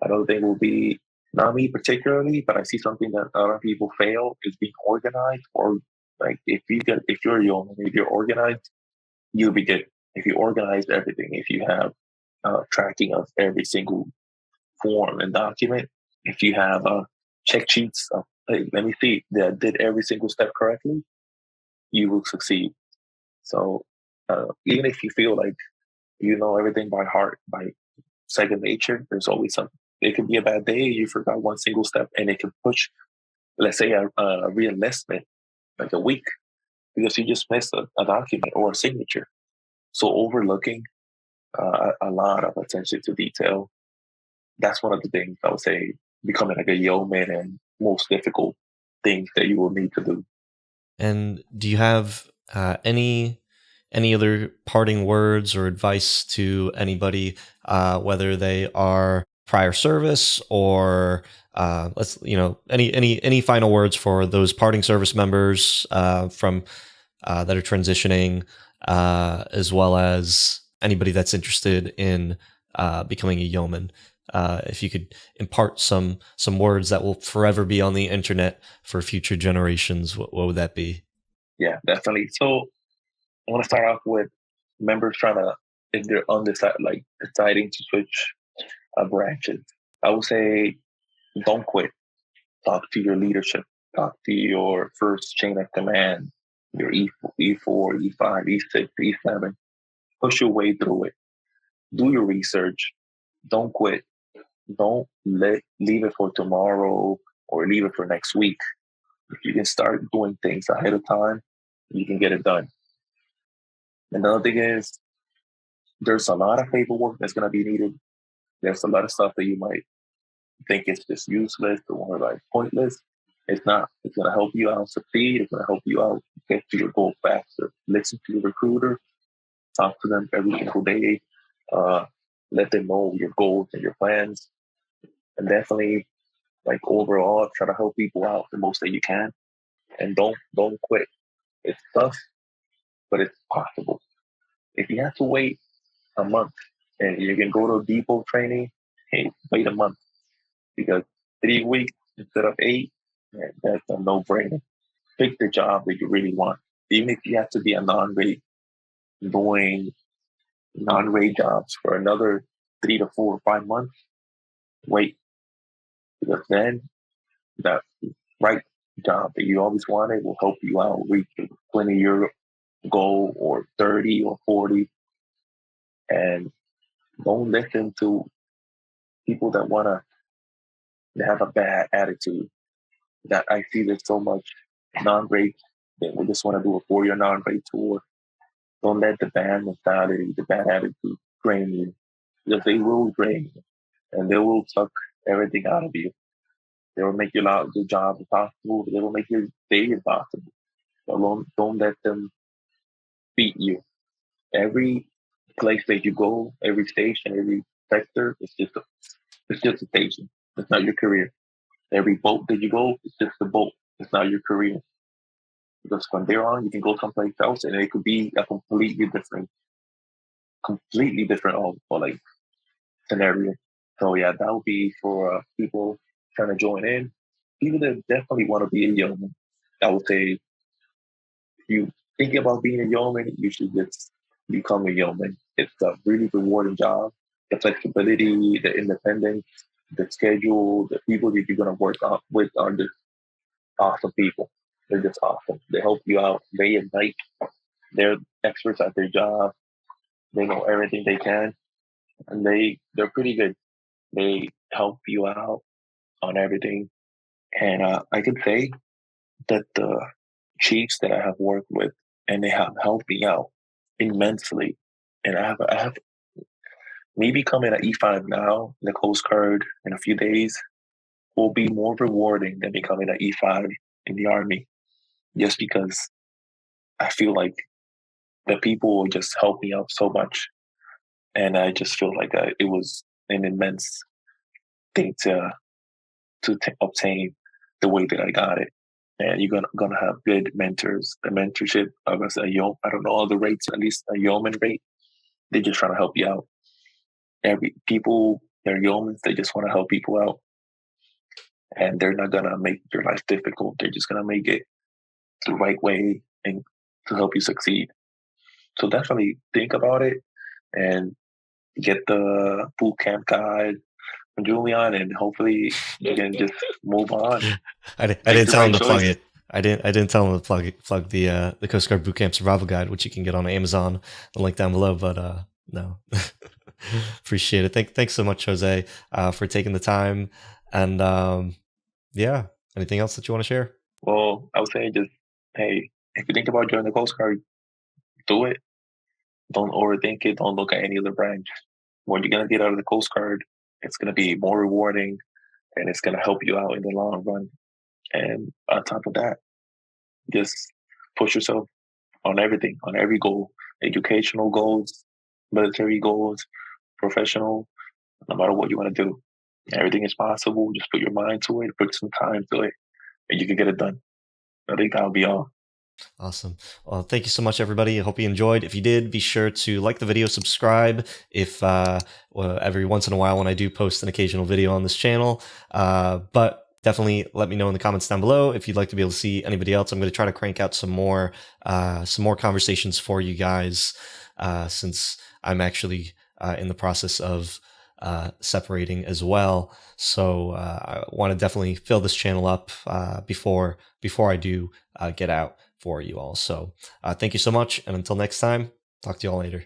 Another thing will be, not me particularly, but I see something that other people fail is being organized. Or like if you're a yeoman, if you're organized, you'll be good. If you organize everything, if you have tracking of every single form and document, if you have check sheets of, hey, let me see that did every single step correctly, you will succeed. So even if you feel like you know everything by heart, by second nature, there's always something. It could be a bad day, you forgot one single step, and it can push, let's say, a re-enlistment like a week because you just missed a document or a signature. So overlooking a lot of attention to detail, that's one of the things I would say becoming like a yeoman and most difficult things that you will need to do. And do you have any other parting words or advice to anybody, whether they are prior service or any final words for those parting service members from that are transitioning, as well as anybody that's interested in becoming a yeoman? If you could impart some words that will forever be on the internet for future generations, what would that be? Yeah, definitely. So I want to start off with members trying to, if they're undecided, like deciding to switch branches. I would say don't quit. Talk to your leadership. Talk to your first chain of command, your E4, E5, E6, E7. Push your way through it. Do your research. Don't quit. Don't leave it for tomorrow or leave it for next week. If you can start doing things ahead of time, you can get it done. Another thing is there's a lot of paperwork that's going to be needed. There's a lot of stuff that you might think is just useless or like pointless. It's not. It's going to help you out succeed. It's going to help you out get to your goal faster. Listen to your recruiter. Talk to them every single day. Uh, Let them know your goals and your plans. And definitely, like overall, try to help people out the most that you can. And don't quit. It's tough, but it's possible. If you have to wait a month and you can go to depot training, hey, wait a month because 3 weeks instead of 8, man, that's a no-brainer. Pick the job that you really want. Even if you have to be a non-rate, doing non-rate jobs for another 3 to 4 or 5 months, wait. Because then that right job that you always wanted will help you out reach the 20-year goal or 30 or 40. And don't listen to people that they have a bad attitude. That I see there's so much non-grade that we just want to do a 4-year non-grade tour. Don't let the bad mentality, the bad attitude drain you. Because they will drain you and they will suck everything out of you. They will make your job impossible. They will make your day impossible. Don't let them beat you. Every place that you go, every station, every sector, it's just a station. It's not your career. Every boat that you go, it's just a boat. It's not your career. Because from there on, you can go someplace else, and it could be a completely different or like scenario. So yeah, that would be for people trying to join in. People that definitely want to be a yeoman. I would say if you think about being a yeoman, you should just become a yeoman. It's a really rewarding job. The flexibility, the independence, the schedule, the people that you're gonna with are just awesome people. They're just awesome. They help you out day and night. They're experts at their job. They know everything they can, and they're pretty good. They help you out on everything. And I could say that the chiefs that I have worked with, and they have helped me out immensely. And I have me becoming an E5 now in the Coast Guard in a few days will be more rewarding than becoming an E5 in the Army, just because I feel like the people will just help me out so much. And I just feel like it was an immense thing to obtain the way that I got it. And you're gonna have good mentors. The mentorship of as a I don't know all the rates, at least a yeoman rate. They're just trying to help you out. Every people, they're yeomans. They just want to help people out, and they're not gonna make your life difficult. They're just gonna make it the right way and to help you succeed. So definitely think about it and get the boot camp guide from Julian, and hopefully you can just move on. I Make didn't the tell him right to plug choice. it. I didn't tell him to plug the Coast Guard Bootcamp Survival Guide, which you can get on Amazon. The link down below. But no, appreciate it. Thanks so much, Jose, for taking the time. And yeah, anything else that you want to share? Well, I would say just, hey, if you think about joining the Coast Guard, do it. Don't overthink it. Don't look at any other branch. When you're gonna get out of the Coast Guard, it's gonna be more rewarding and it's gonna help you out in the long run. And on top of that, just push yourself on everything, on every goal, educational goals, military goals, professional, no matter what you want to do. Everything is possible. Just put your mind to it, put some time to it, and you can get it done. I think that'll be all. Awesome. Well, thank you so much, everybody. I hope you enjoyed. If you did, be sure to like the video, subscribe. If every once in a while when I do post an occasional video on this channel, but definitely let me know in the comments down below if you'd like to be able to see anybody else. I'm going to try to crank out some more conversations for you guys, since I'm actually in the process of separating as well. So I want to definitely fill this channel up before I do get out for you all. So thank you so much. And until next time, talk to you all later.